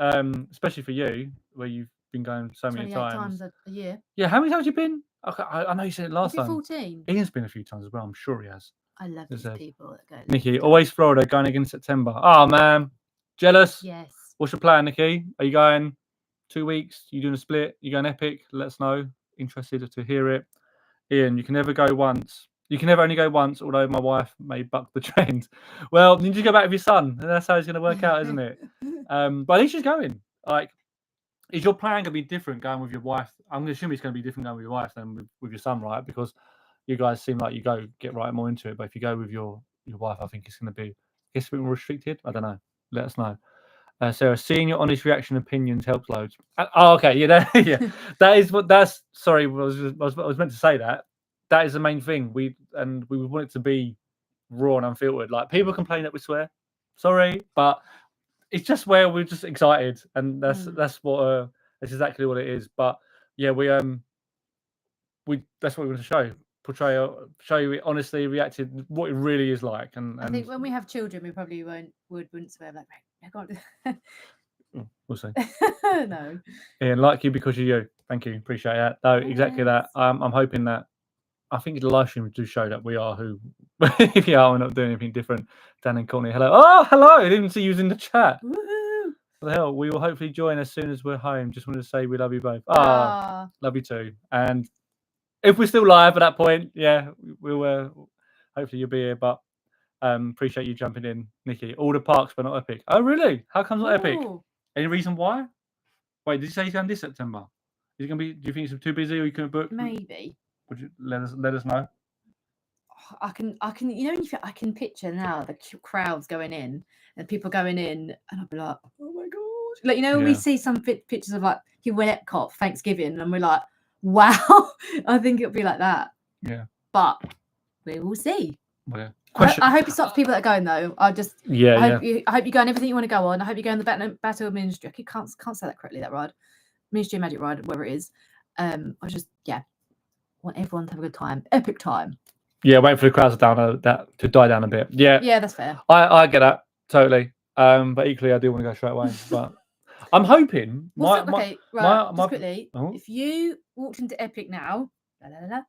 Especially for you, where you've been going so many times a year. Yeah, how many times have you been? I know you said it last time. 14. Ian's been a few times as well. I'm sure he has. I love these people that go. Nikki, always Florida, going again in September. Oh man, jealous. Yes. What's your plan, Nikki? Are you going 2 weeks? You doing a split? You going epic? Let us know. Interested to hear it. Ian, you can never go once. You can never only go once, although my wife may buck the trend. Well, you just go back with your son, and that's how it's going to work out, isn't it? But at least she's going. Like, is your plan going to be different going with your wife? I'm going to assume it's going to be different going with your wife than with your son, right? Because you guys seem like you get right more into it. But if you go with your wife, I think it's going to be, a bit more restricted. I don't know. Let us know. Sarah, seeing your honest reaction opinions helps loads. Okay, yeah. That's. Sorry, I was meant to say that. That is the main thing. We want it to be raw and unfiltered. Like, people complain that we swear. Sorry, but it's just where we're just excited, and that's what that's exactly what it is. But yeah, we that's what we want to show you it honestly reacted what it really is like. And I think when we have children, we probably wouldn't swear like, I can't do that. We'll see. No. Ian, like you because you're you. Thank you, appreciate that. No, exactly that. I'm hoping that. I think the live stream do show that we are who we are. We're not doing anything different. Dan and Courtney, hello. Oh, hello. I didn't even see you in the chat. Woohoo. What the hell? We will hopefully join as soon as we're home. Just wanted to say we love you both. Love you too. And if we're still live at that point, yeah, we'll hopefully you'll be here. But appreciate you jumping in, Nikki. All the parks, but not epic. Oh, really? How comes not epic? Any reason why? Wait, did you say he's going this September? Is it going to be? Do you think it's too busy, or you couldn't book? Maybe. Would you let us know? I can. I can picture now the crowds going in and people going in, and I'll be like, oh my god! Like we see some pictures of like people in Epcot for Thanksgiving, and we're like, wow! I think it'll be like that. Yeah. But we will see. Yeah. I hope it stops people that are going though. I hope you go on everything you want to go on. I hope you go on the Battle of Ministry. I can't say that correctly. That ride, Ministry of Magic ride, whatever it is. I want everyone to have a good time, epic time. Yeah, wait for the crowds to die down a bit. Yeah, that's fair. I get that totally. But equally, I do want to go straight away. But I'm hoping. Quickly, if you walked into Epic now,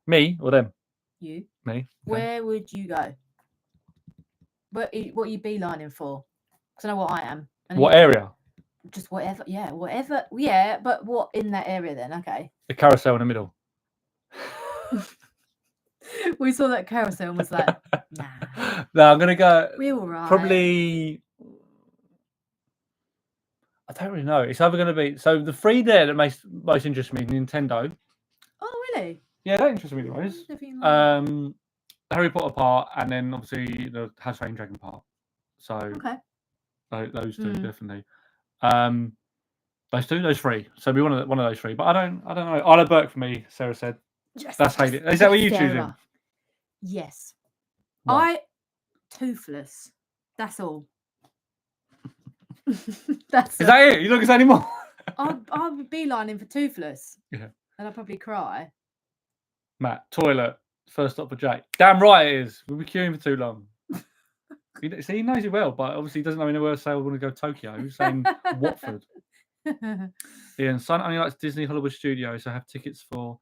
me or them? You. Me. Okay. Where would you go? What are you beelining for? Because I know what I am. What area? Just whatever. Yeah, whatever. Yeah, but what in that area then? Okay. The carousel in the middle. We saw that carousel and was like, nah. No, I'm gonna go. We're all right. Probably. I don't really know. It's either going to be the three there that most interest me. Nintendo. Oh really? Yeah, that interests me the most. The Harry Potter part, and then obviously the House of Dragon part. So okay. Those two definitely. Those three. So it'll be one of those three. But I don't know. Isla Burke for me. Sarah said. Yes, that's Hayley. Is that what you choosing? Yes. What? Toothless. That's all. Is that it? You're not gonna say any more? I'll be beelining for Toothless. Yeah. And I'll probably cry. Matt, toilet. First stop for Jake. Damn right it is. We'll be queuing for too long. He knows it well, but obviously he doesn't know anywhere to say I want to go to Tokyo. He's saying Watford. Ian, son only likes Disney Hollywood Studios, so I have tickets for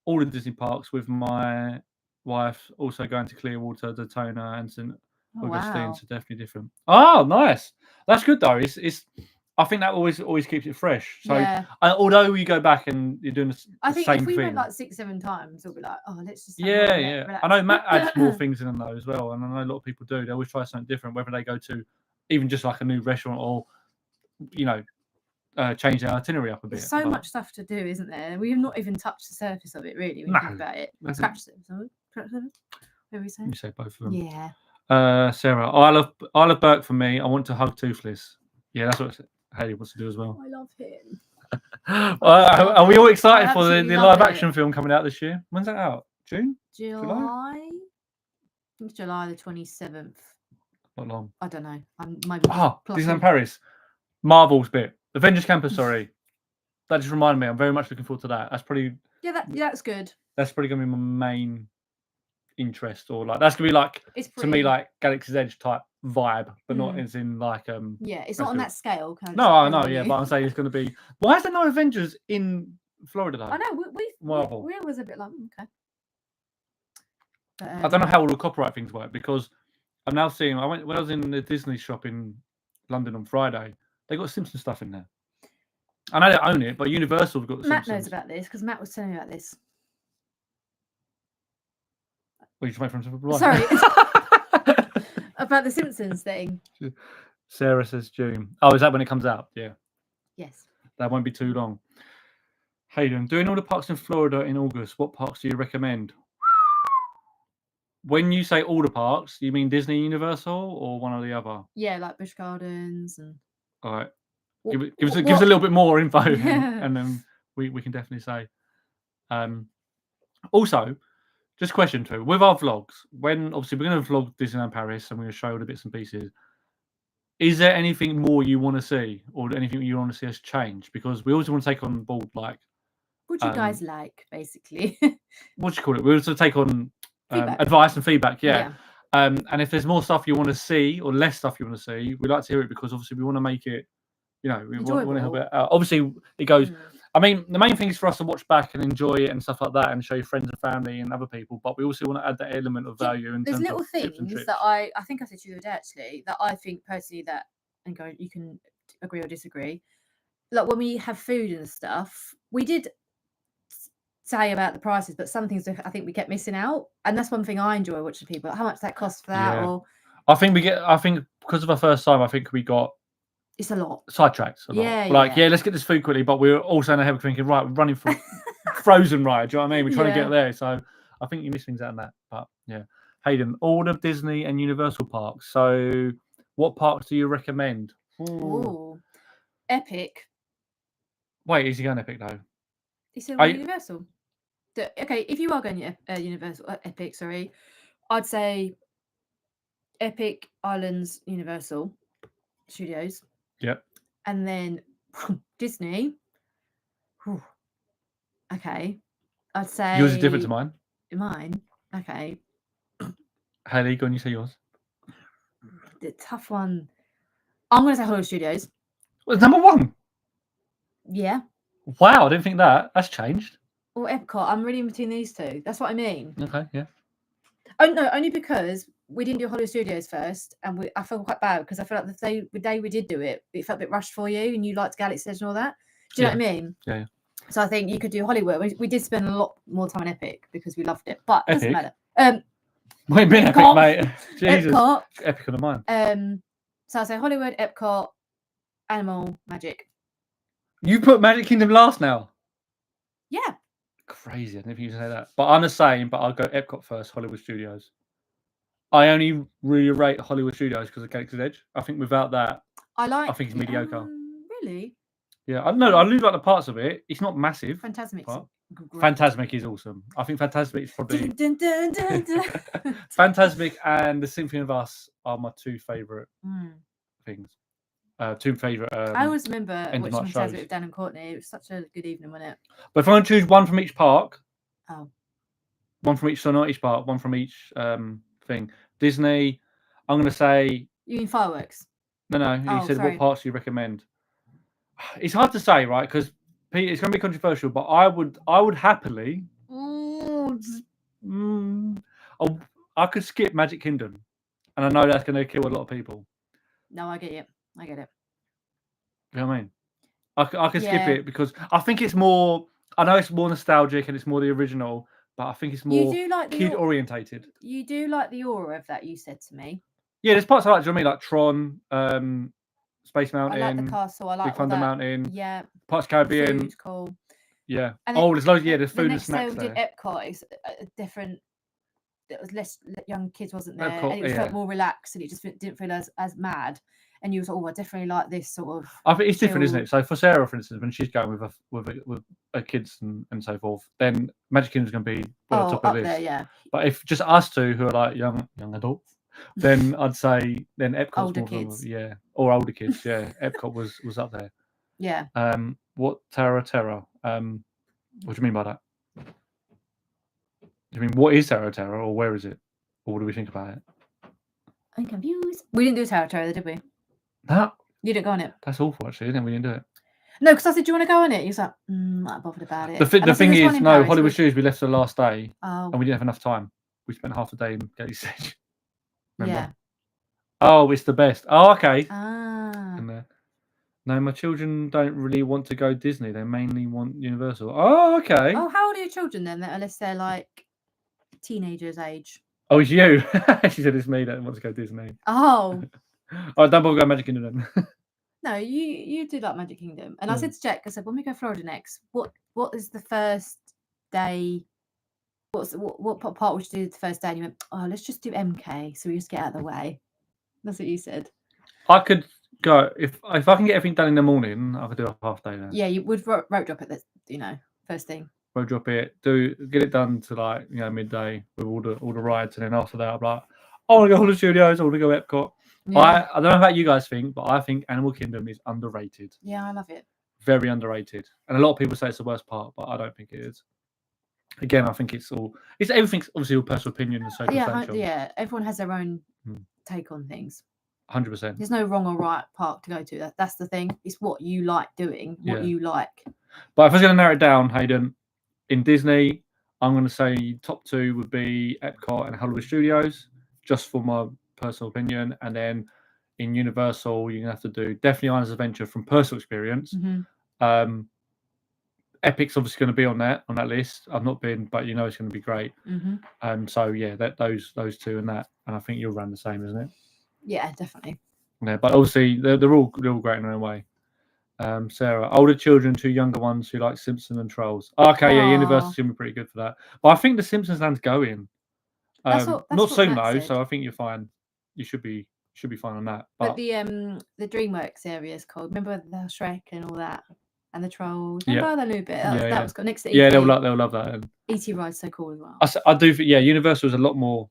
all the Disney parks with my wife. Also going to Clearwater, Daytona, and St. Augustine, so definitely different. Oh, nice. That's good though. It's I think that always keeps it fresh. So although you go back and you're doing the I think same if we thing, went like 6-7 times, we'll be like, oh, let's just relax. I know Matt adds more things in though as well, and I know a lot of people do. They always try something different, whether they go to even just like a new restaurant or change their itinerary up a bit. There's so much stuff to do, isn't there? We have not even touched the surface of it really when you think about it. Scratch them. What do we say? You say both of them. Yeah. Sarah, I love Burke for me. I want to hug Toothless. Yeah, that's what Haley wants to do as well. I love him. Are we all excited for the live action film coming out this year? When's that out? June? July? I think it's July the 27th. Not long. I don't know. Disneyland Paris. Marvel's bit. Avengers Campus, sorry. That just reminded me. I'm very much looking forward to that. That's probably... Yeah, that's good. That's probably going to be my main interest, or like that's going to be like, to me, like Galaxy's Edge type vibe, but not as in like... Yeah, it's not on that scale. No, I know, yeah, but I'm saying it's going to be... Why is there no Avengers in Florida, though? I know, we was a bit like, okay. But, I don't know how all the copyright things work, because I'm now seeing... when I was in the Disney shop in London on Friday, they got Simpsons stuff in there. I know they own it, but Universal's got the Matt Simpsons. knows about this, because Matt was telling me about this. Well, you just wait for him to reply. Sorry. About the Simpsons thing. Sarah says June. Oh, is that when it comes out? Yeah. Yes. That won't be too long. Hayden, doing all the parks in Florida in August, what parks do you recommend? When you say all the parks, you mean Disney, Universal, or one or the other? Yeah, like Busch Gardens and... All right. Give us a little bit more info, and then we can definitely say. Also, just question too, with our vlogs, when obviously we're going to vlog Disneyland Paris and we're going to show all the bits and pieces, is there anything more you want to see, or anything you want to see us change? Because we also want to take on board, like, what do you guys like, basically? What do you call it? We also take on advice and feedback, and if there's more stuff you want to see or less stuff you want to see, we'd like to hear it, because obviously we want to make it, we want to help it out. Obviously, it goes. I mean, the main thing is for us to watch back and enjoy it and stuff like that, and show your friends and family and other people. But we also want to add that element of value. There's little things that I think I said to you the other day, actually, that I think personally that, and go, you can agree or disagree. Like when we have food and stuff, we did say about the prices, but some things I think we kept missing out, and that's one thing I enjoy watching people. Like how much that costs for that, or I think because of our first time, I think we got. It's a lot. Sidetracked. Let's get this food quickly, but we're also in a head thinking, right, we're running for Frozen ride. Do you know what I mean? We're trying to get there. So I think you miss things out in that. But yeah. Hayden, all of Disney and Universal parks. So what parks do you recommend? Ooh. Epic. Wait, is he going Epic though? He said Universal. Okay, if you are going Universal, Epic, sorry, I'd say Epic, Islands, Universal Studios. Yep. And then Disney. Whew. Okay. I'd say yours is different to mine. Mine. Okay. Haley, go on, you say yours. The tough one. I'm gonna say Hollywood Studios. Well, number one. Yeah. Wow, I didn't think that. That's changed. Or Epcot. I'm really in between these two. That's what I mean. Okay, yeah. Oh no, only because we didn't do Hollywood Studios first, and I felt quite bad because I feel like the day we did do it, it felt a bit rushed for you, and you liked Galaxy's Edge and all that. Do you know what I mean? Yeah. So I think you could do Hollywood. We did spend a lot more time on Epic because we loved it, but it doesn't matter. Wait a minute, Epic, mate. Jesus. Epcot. Epic on the mind. So I say Hollywood, Epcot, Animal, Magic. You put Magic Kingdom last now. Yeah. Crazy. I didn't think you say that. But I'm the same, but I'll go Epcot first, Hollywood Studios. I only really rate Hollywood Studios because of Galaxy's Edge. I think without that, I think it's mediocre. Really? Yeah, I know. I really like the parts of it. It's not massive. Fantasmic is awesome. I think Fantasmic is probably Fantasmic and the Symphony of Us are my two favourite things. Two favourite. I always remember watching Fantasmic with Dan and Courtney. It was such a good evening, wasn't it? But if I want to choose one from each park, One from each, so not each part, one from each thing. Disney, I'm going to say... You mean fireworks? No, he said, sorry. what parts do you recommend? It's hard to say, right? Because it's going to be controversial, but I would happily... I could skip Magic Kingdom. And I know that's going to kill a lot of people. No, I get it. I get it. You know what I mean? I can skip it because I think it's more... I know it's more nostalgic and it's more the original, but I think it's more kid-orientated. You do like the aura of that, you said to me. Yeah, there's parts I like. Do you know what I mean? Like Tron, Space Mountain. I like the castle. I like Big Thunder Mountain. Yeah. Parts of Caribbean. Food, cool. Yeah. There's loads. Yeah, there's food and snacks there. Did Epcot is a different... It was less young kids, wasn't there? Epcot, and it felt more relaxed, and it just didn't feel as mad. And you was like, oh, I definitely like this sort of... I think it's different, isn't it? So for Sarah, for instance, when she's going with her kids and so forth, then Magic Kingdom's going to be top of the list. There, yeah. But if just us two who are like young adults, then I'd say then Epcot's older more kids. Or older kids, yeah. Epcot was up there. Yeah. What Terra? What do you mean by that? Do you mean what is Terra, or where is it? Or what do we think about it? I'm confused. We didn't do Terra, did we? No. You didn't go on it. That's awful, actually, isn't it? We didn't do it. No, because I said, do you want to go on it? He was like, I'm not bothered about it. The thing is, no, Hollywood Studios, we left the last day and we didn't have enough time. We spent half a day in Gateway Stage. Remember? Yeah. Oh, it's the best. Oh, okay. Ah. No, my children don't really want to go Disney. They mainly want Universal. Oh, okay. Oh, how old are your children then? Unless they're like teenagers' age. Oh, it's you. She said it's me that wants to go Disney. Oh. Oh, don't bother going Magic Kingdom then. No, you do like Magic Kingdom. And I said to Jack, I said, when we go Florida next, what is the first day? What part would you do the first day? And you went, oh, let's just do MK, so we just get out of the way. That's what you said. I could go if I can get everything done in the morning. I could do a half day then. Yeah, you would road drop it. First thing. Road drop it. Get it done to midday with all the rides, and then after that, I'm like, I want to go Hollywood Studios. I want to go Epcot. Yeah. I don't know how you guys think, but I think Animal Kingdom is underrated. Yeah, I love it. Very underrated, and a lot of people say it's the worst part, but I don't think it is. Again, I think it's everything's obviously all personal opinion and circumstantial. Yeah. Everyone has their own take on things. 100%. There's no wrong or right park to go to. That's the thing. It's what you like doing, what you like. But if I was going to narrow it down, Hayden, in Disney, I'm going to say top 2 would be Epcot and Hollywood Studios, just for my personal opinion. And then in Universal, you're going to have to do definitely Islands of Adventure from personal experience. Mm-hmm. Epic's obviously going to be on that list. I've not been, but it's going to be great. Mm-hmm. So yeah, those 2 and that, and I think you'll run the same, isn't it? Yeah, definitely. Yeah, but obviously they're all great in their own way. Sarah, older children to younger ones who like Simpsons and Trolls. Okay, yeah, Universal's going to be pretty good for that. But I think the Simpsons land's going. Not soon though, so I think you're fine. You should be fine on that. But the DreamWorks area is called. Remember the Shrek and all that, and the Trolls. Remember that new bit? That was got next to ET. Yeah, they'll love that. ET ride's so cool as well. I do. Yeah, Universal is a lot more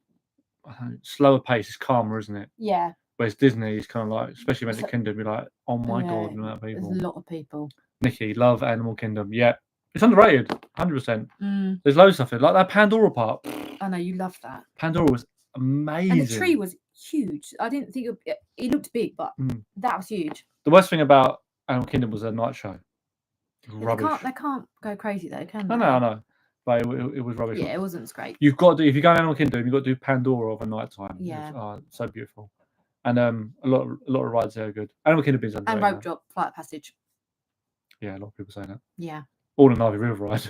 slower pace. It's calmer, isn't it? Yeah. Whereas Disney is kind of like, especially Magic Kingdom, you're like, oh my god, the amount of people. There's a lot of people. Nikki, love Animal Kingdom. Yeah, it's underrated, 100%. There's loads of stuff like that Pandora part. I know you love that. Pandora was amazing, and the tree was huge. I didn't think it looked big, but that was huge. The worst thing about Animal Kingdom was their night show. Rubbish. They can't go crazy though, can they? I know. But it was rubbish. Yeah, it wasn't as great. You've got to do, if you go to Animal Kingdom, you've got to do Pandora over night time. Yeah. It's so beautiful. And a lot of rides there are good. Animal Kingdom is underrated. And rope drop, flight of passage. Yeah, a lot of people say that. Yeah. All the Na'vi River ride.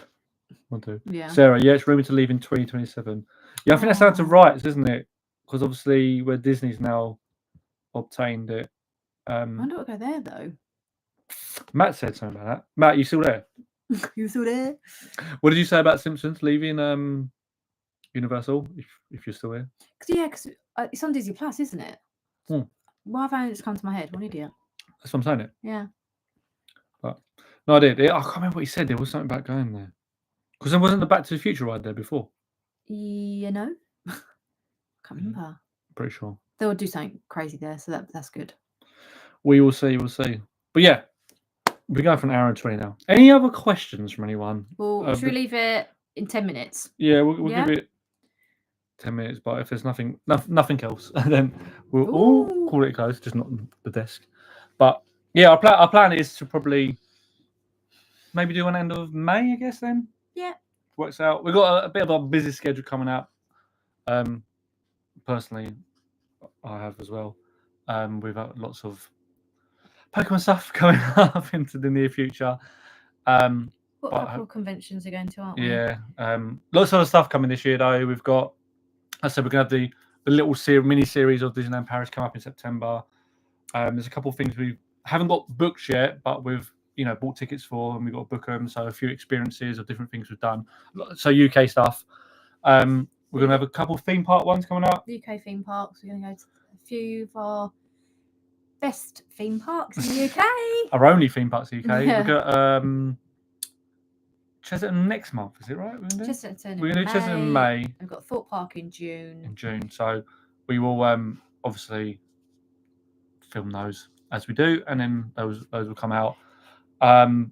One, two. Yeah. Sarah, it's rumored to leave in 2027. Yeah, I think that's down to rights, isn't it? Because obviously where Disney's now obtained it. I wonder what will go there though. Matt said something about that. Matt, you still there? You still there? What did you say about Simpsons leaving Universal? If you're still here. Because it's on Disney Plus, isn't it? Why have I just come to my head? What an idiot. That's what I'm saying. Yeah. But no, I did. I can't remember what he said. There was something about going there. Because there wasn't the Back to the Future ride there before. Yeah, no. Can't remember. Pretty sure. They'll do something crazy there, so that's good. We will see. We'll see. But yeah, we're going for an hour and 20 now. Any other questions from anyone? Well, should we leave it in 10 minutes. Yeah, we'll Yeah? give it 10 minutes, but if there's nothing else, then we'll Ooh. call it closed, just not on the desk. But yeah, our plan is to probably maybe do an end of May, I guess. Then Yeah. works out. We've got a bit of a busy schedule coming up. Personally, I have as well. We've got lots of Pokemon stuff coming up into the near future. What a couple of conventions are going to, aren't we? Yeah. Lots of other stuff coming this year though. We've got, I said, we're gonna have the little mini series of Disneyland Paris come up in September. There's a couple of things we haven't got booked yet, but we've bought tickets for, and we've got to book them. So a few experiences of different things we've done. So UK stuff. We're gonna have a couple of theme park ones coming up. UK theme parks. We're gonna go to a few of our best theme parks in the UK. Our only theme parks in the UK. Yeah. We've got Chesterton next month, is it right? Chesterton. We're going to do Chesterton in May. We've got Thorpe Park in June. So we will obviously film those as we do, and then those will come out. And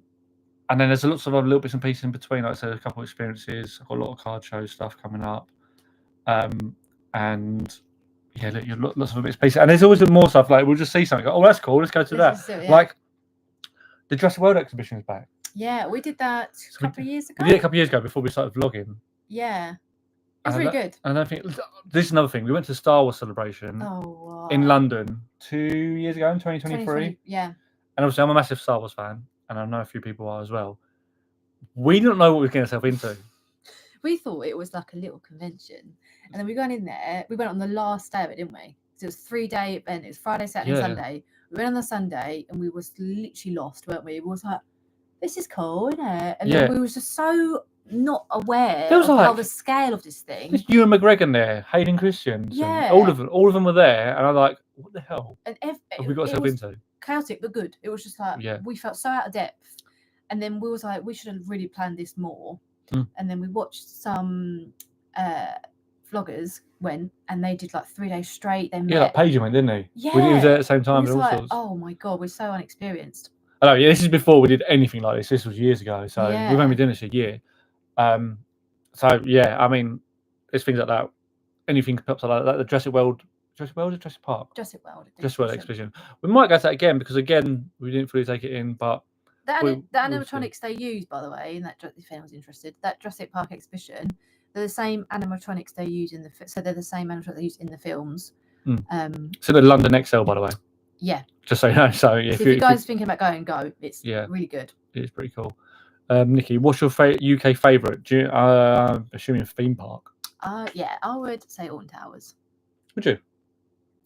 then there's lots of other little bits and pieces in between. Like I said, a couple of experiences. I've got a lot of card show stuff coming up. And yeah, lots of bits and pieces. And there's always more stuff. Like we'll just see something. Oh, that's cool. Let's go to that. Yeah. Like the Jurassic World exhibition is back. Yeah, we did that a couple of years ago. We did it a couple of years ago before we started vlogging. Yeah. It was really good. And I think this is another thing. We went to the Star Wars celebration in London 2 years ago in 2023. Yeah. And obviously, I'm a massive Star Wars fan, and I know a few people are as well. We didn't know what we were getting ourselves into. We thought it was like a little convention. And then we got in there. We went on the last day of it, didn't we? So it was a 3-day event. It was Friday, Saturday, Sunday. We went on the Sunday, and we was literally lost, weren't we? We was like, this is cool, isn't it? And then we were just so not aware of how the scale of this thing. There's Ewan McGregor there, Hayden Christensen. Yeah. All of them were there, and I'm like, what the hell have we got ourselves into? Chaotic but good. It was just like we felt so out of depth. And then we was like, we should have really planned this more. And then we watched some vloggers went, and they did like 3 days straight. They met. Like Paige went, didn't he? Yeah. He was there at the same time. And all sorts. Oh my god, we're so unexperienced. I know, this is before we did anything like this. This was years ago, so we've only been doing this a year. So yeah, I mean, there's things like that. Anything pops up like that. The Jurassic World or Jurassic Park? Jurassic World exhibition. We might go to that again because we didn't fully take it in, but the animatronics they use, by the way, in that, if anyone's interested, that Jurassic Park exhibition, they're the same animatronics they use so they're the same animatronics they use in the films. So the London XL, by the way. Yeah. Just so you know. So yeah, if you guys are thinking about going, go. It's really good. It's pretty cool. Nikki, what's your UK favourite? Assuming theme park. Yeah, I would say Alton Towers. Would you?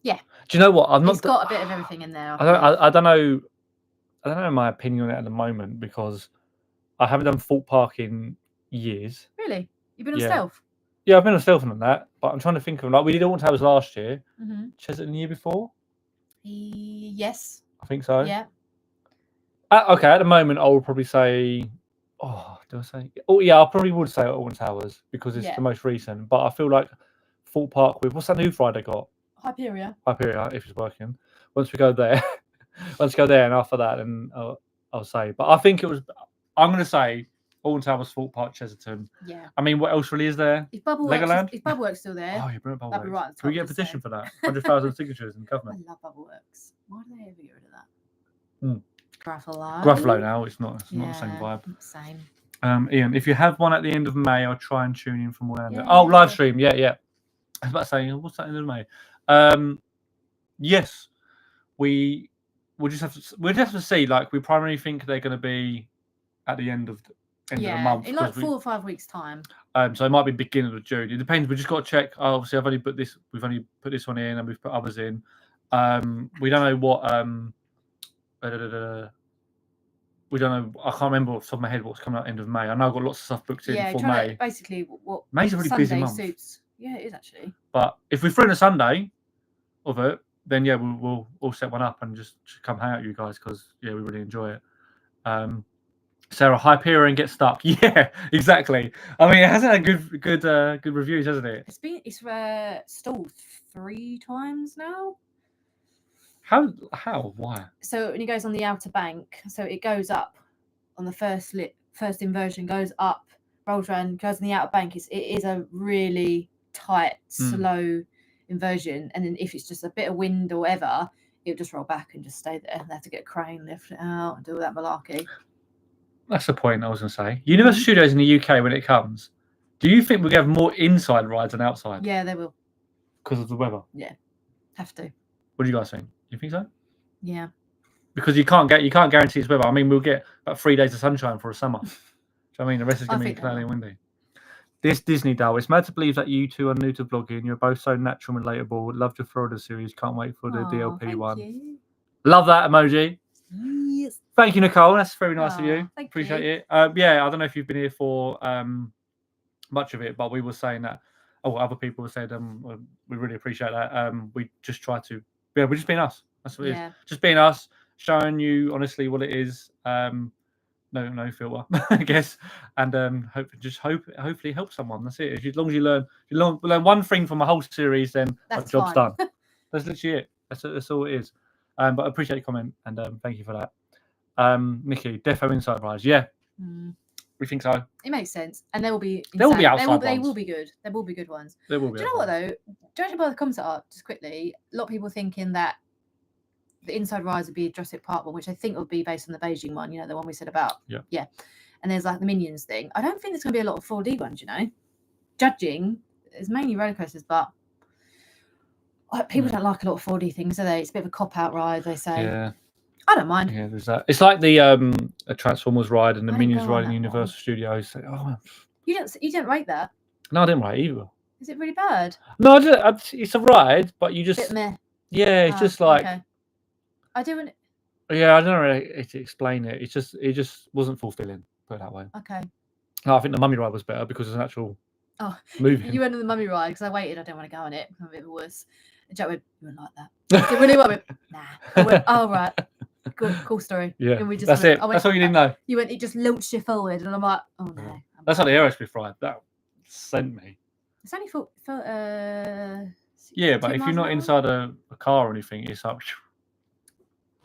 Yeah. Do you know what? It's got a bit of everything in there. I don't know. I don't know my opinion on it at the moment because I haven't done Thorpe Park in years. Really? You've been on Stealth? Yeah, I've been on Stealth on that, but I'm trying to think of we did Alton Towers last year. Chesterton the year before. Yes. I think so. Yeah. Okay, at the moment, I would probably say. Oh, do I say? Oh, yeah, I probably would say Alton Towers because it's the most recent. But I feel like Thorpe Park with what's that new ride I got? Hyperia, if it's working. Once we go there, and after that, then I'll say. But I think it was. I'm going to say Alton Towers, Thorpe Park, Chesterton. Yeah. I mean, what else really is there? Is Bubbleworks still there? Oh, you're brilliant. That'd be right. Can we get a petition for that? 100,000 signatures in the government. I love Bubbleworks. Why do they ever get rid of that? Gruffalo now. It's not the same vibe. Same. Ian, if you have one at the end of May, I'll try and tune in from Orlando. Live stream. Yeah. I was about to say, what's that end of May? Yes, we'll just have to see. Like, we primarily think they're going to be at the end of the month. In like 4 or 5 weeks' time. So it might be beginning of June. It depends. We just got to check. Obviously, we've only put this one in, and we've put others in. We don't know what. We don't know. I can't remember off the top of my head what's coming out end of May. I know I've got lots of stuff booked in for May. Basically, what May's a really Sunday busy month. Suits. Yeah, it is actually. But if we throw in a Sunday of it, then we'll set one up and just come hang out with you guys because we really enjoy it. Sarah, Hyperion get stuck. Yeah, exactly. I mean, it hasn't had good reviews, hasn't it? It's stalled 3 times now. How? Why? So when it goes on the outer bank, so it goes up on the first inversion, goes up rolls around, goes in the Outer Bank. It is a really tight, slow inversion, and then if it's just a bit of wind or whatever, it'll just roll back and just stay there. They have to get a crane, lift it out, and do all that malarkey. That's the point I was going to say. Universal Studios in the UK, when it comes, do you think we'll have more inside rides than outside? Yeah, they will. Because of the weather? Yeah, have to. What do you guys think? You think so? Yeah. Because you can't guarantee it's weather. I mean, we'll get about 3 days of sunshine for a summer. Do you know what I mean? The rest is going to be cloudy and windy. This Disney doll. It's mad to believe that you two are new to vlogging. You're both so natural and relatable. Loved your Florida series. Can't wait for the DLP one. You. Love that emoji. Yes. Thank you, Nicole. That's very nice of you. Appreciate it. Yeah, I don't know if you've been here for much of it, but we were saying that. Oh, other people have said we really appreciate that. We just try to. Yeah, we're just being us. That's what it is. Just being us, showing you honestly what it is. No filter, I guess, and hopefully help someone. That's it. As long as you learn one thing from a whole series, then our job's done. That's literally it. That's all it is. But I appreciate your comment and thank you for that. Nikki, Defo Inside Rise. Yeah, we think so. It makes sense, and there will be. There will be outside ones. They will be good. There will be good ones. There will be. Do you know what though? Judging by the comments art, just quickly, a lot of people thinking that the inside rise would be a Jurassic Park one, which I think would be based on the Beijing one. You know, the one we said about. Yeah. And there's like the Minions thing. I don't think there's going to be a lot of 4D ones. You know, judging it's mainly roller coasters, but people don't like a lot of 4D things, do they? It's a bit of a cop-out ride, they say. Yeah. I don't mind. Yeah, there's that. It's like the a Transformers ride and the Minions ride in Universal Studios. Oh, you didn't rate that? No, I didn't rate either. Is it really bad? No, it's a ride, but you just. Bit meh. Yeah, it's just like. Okay. I do want. Yeah, I don't know really to explain it. It just wasn't fulfilling. Put it that way. Okay. No, I think the Mummy ride was better because it's an actual. Moving. You went on the Mummy ride because I waited. I didn't want to go on it. I'm a bit worse. And Jack went, "You wouldn't like that." So when he went, nah. I went, "Oh right, cool story." Yeah, and we just that's it. That's all you didn't know. You went. It just launched you forward, and I'm like, "Oh no." Yeah. That's like the Aerosmith ride. That sent me. It's only for Yeah, but if you're not inside a car or anything, it's up.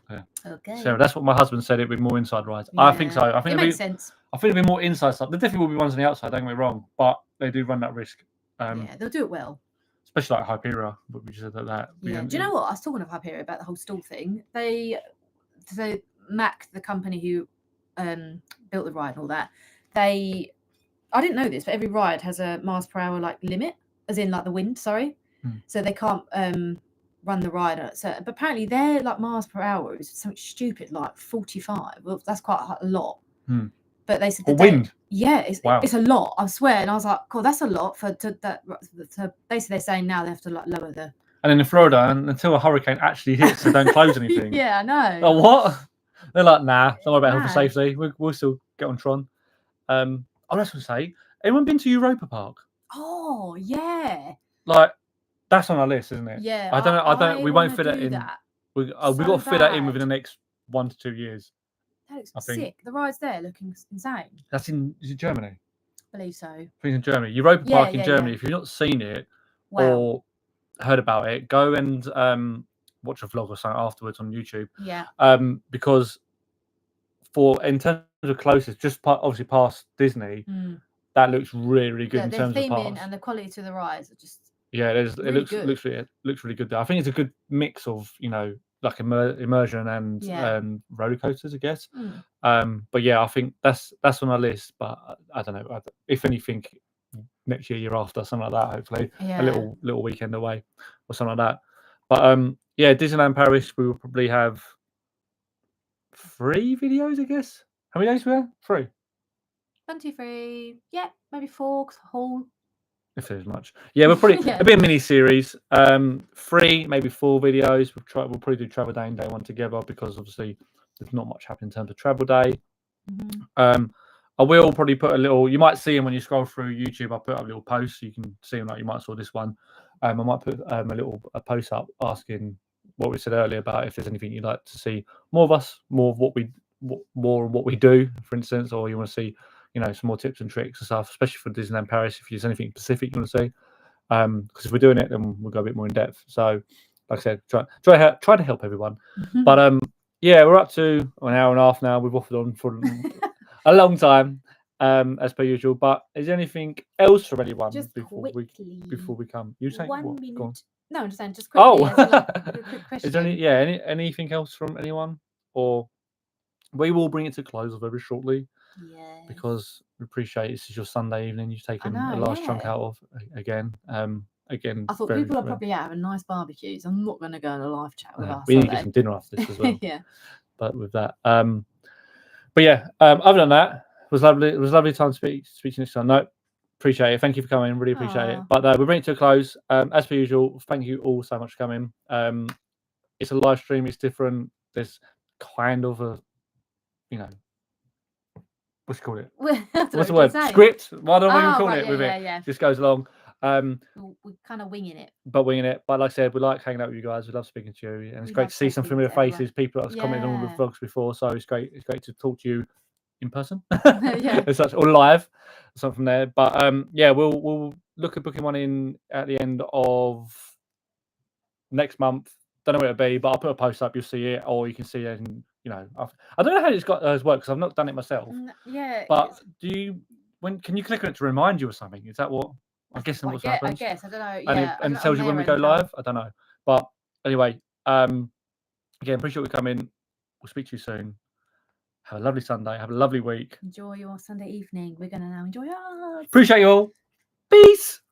Yeah. Okay. So that's what my husband said. It'd be more inside rides. Yeah. I think so. I think it makes sense. I think it'd be more inside stuff. There definitely will be ones on the outside. Don't get me wrong, but they do run that risk. Yeah, they'll do it well. Especially like Hyperion, but we just said that. Yeah. Do you know what? I was talking of Hyperion about the whole stall thing. So Mac, the company who built the ride and all that, I didn't know this, but every ride has a miles per hour like limit, as in like the wind. Sorry, so they can't run the ride. So, but apparently their like miles per hour is something stupid like 45. Well, that's quite a lot. But they said the wind. Yeah, it's a lot. I swear. And I was like, "God, that's a lot for that." So basically, they're saying now they have to like lower the. And then in Florida, until a hurricane actually hits, they don't close anything. Yeah, I know. Like, what? They're like, nah, don't worry about health and safety. We'll still get on Tron. I was going to say, anyone been to Europa Park? Oh yeah. Like, that's on our list, isn't it? Yeah. I don't know. We won't fit that in. That. We got to fit that in within the next 1 to 2 years. That looks sick. The ride's there looking insane. Is it Germany? I believe so. I think it's in Germany. Europa Park in Germany. If you've not seen it or heard about it, go and watch a vlog or something afterwards on YouTube. Yeah. Because in terms of closest, just obviously past Disney, that looks really, really good in terms of parks. And the quality to the rides are just. Yeah, it looks really good there. I think it's a good mix of like immersion and roller coasters, I guess. But yeah, I think that's on our list. But I don't know. If anything, next year after, something like that. Hopefully, a little weekend away or something like that. But yeah, Disneyland Paris, we will probably have 3 videos, I guess. How many days we have? 3. 1, 2, 3. Yeah, maybe 4. Whole. If there's much, yeah, we'll probably a bit of mini series. 3, maybe 4 videos. We'll probably do Travel Day and Day 1 together because obviously there's not much happening in terms of Travel Day. I will probably put a little. You might see them when you scroll through YouTube. I'll put up a little post so you can see them. Like you might saw this one. I might put a post up asking what we said earlier about if there's anything you'd like to see more of us, more of what we do, for instance, or you want to see. Some more tips and tricks and stuff, especially for Disneyland Paris. If there's anything specific you want to say, because if we're doing it, then we'll go a bit more in depth. So, like I said, try to help everyone. But yeah, we're up to an hour and a half now. We've waffled on for a long time. as per usual. But is there anything else from anyone Just before we come? You say 1 what? minute. Go on. No, I'm just saying, just quickly. Oh, as a quick question. is there anything else from anyone? Or we will bring it to close very shortly. Yeah. Because we appreciate this is your Sunday evening. You've taken a know, last chunk yeah. out of again. Again, I thought people are probably out having nice barbecues. I'm not going to go on a live chat with us. We need to get some dinner after this as well. Yeah. But with that, but yeah. Other than that, it was lovely. It was a lovely time to speak to you next time. No, appreciate it. Thank you for coming. Really appreciate it. But we'll bring it to a close. As per usual, thank you all so much for coming. It's a live stream. It's different. There's kind of a, you know. What's it called it? What's the word? Script. Well, I don't know what you call it with it. Yeah. Just goes along. We're kind of winging it. But like I said, we like hanging out with you guys. We love speaking to you, and it's great to see some familiar faces. People that have commented on all the vlogs before, so it's great. It's great to talk to you in person, as such, or live, something from there. But yeah, we'll look at booking one in at the end of next month. Don't know where it'll be, but I'll put a post up. You'll see it, or you can see it. And I don't know how it's got worked because I've not done it myself. Yeah. But can you click on it to remind you or something? Is that what? I'm guessing what's happened. I guess I don't know. Yeah, and it tells you when we go live. I don't know, but anyway, again, appreciate you coming. We'll speak to you soon. Have a lovely Sunday. Have a lovely week. Enjoy your Sunday evening. We're gonna now enjoy ours. Appreciate you all. Peace.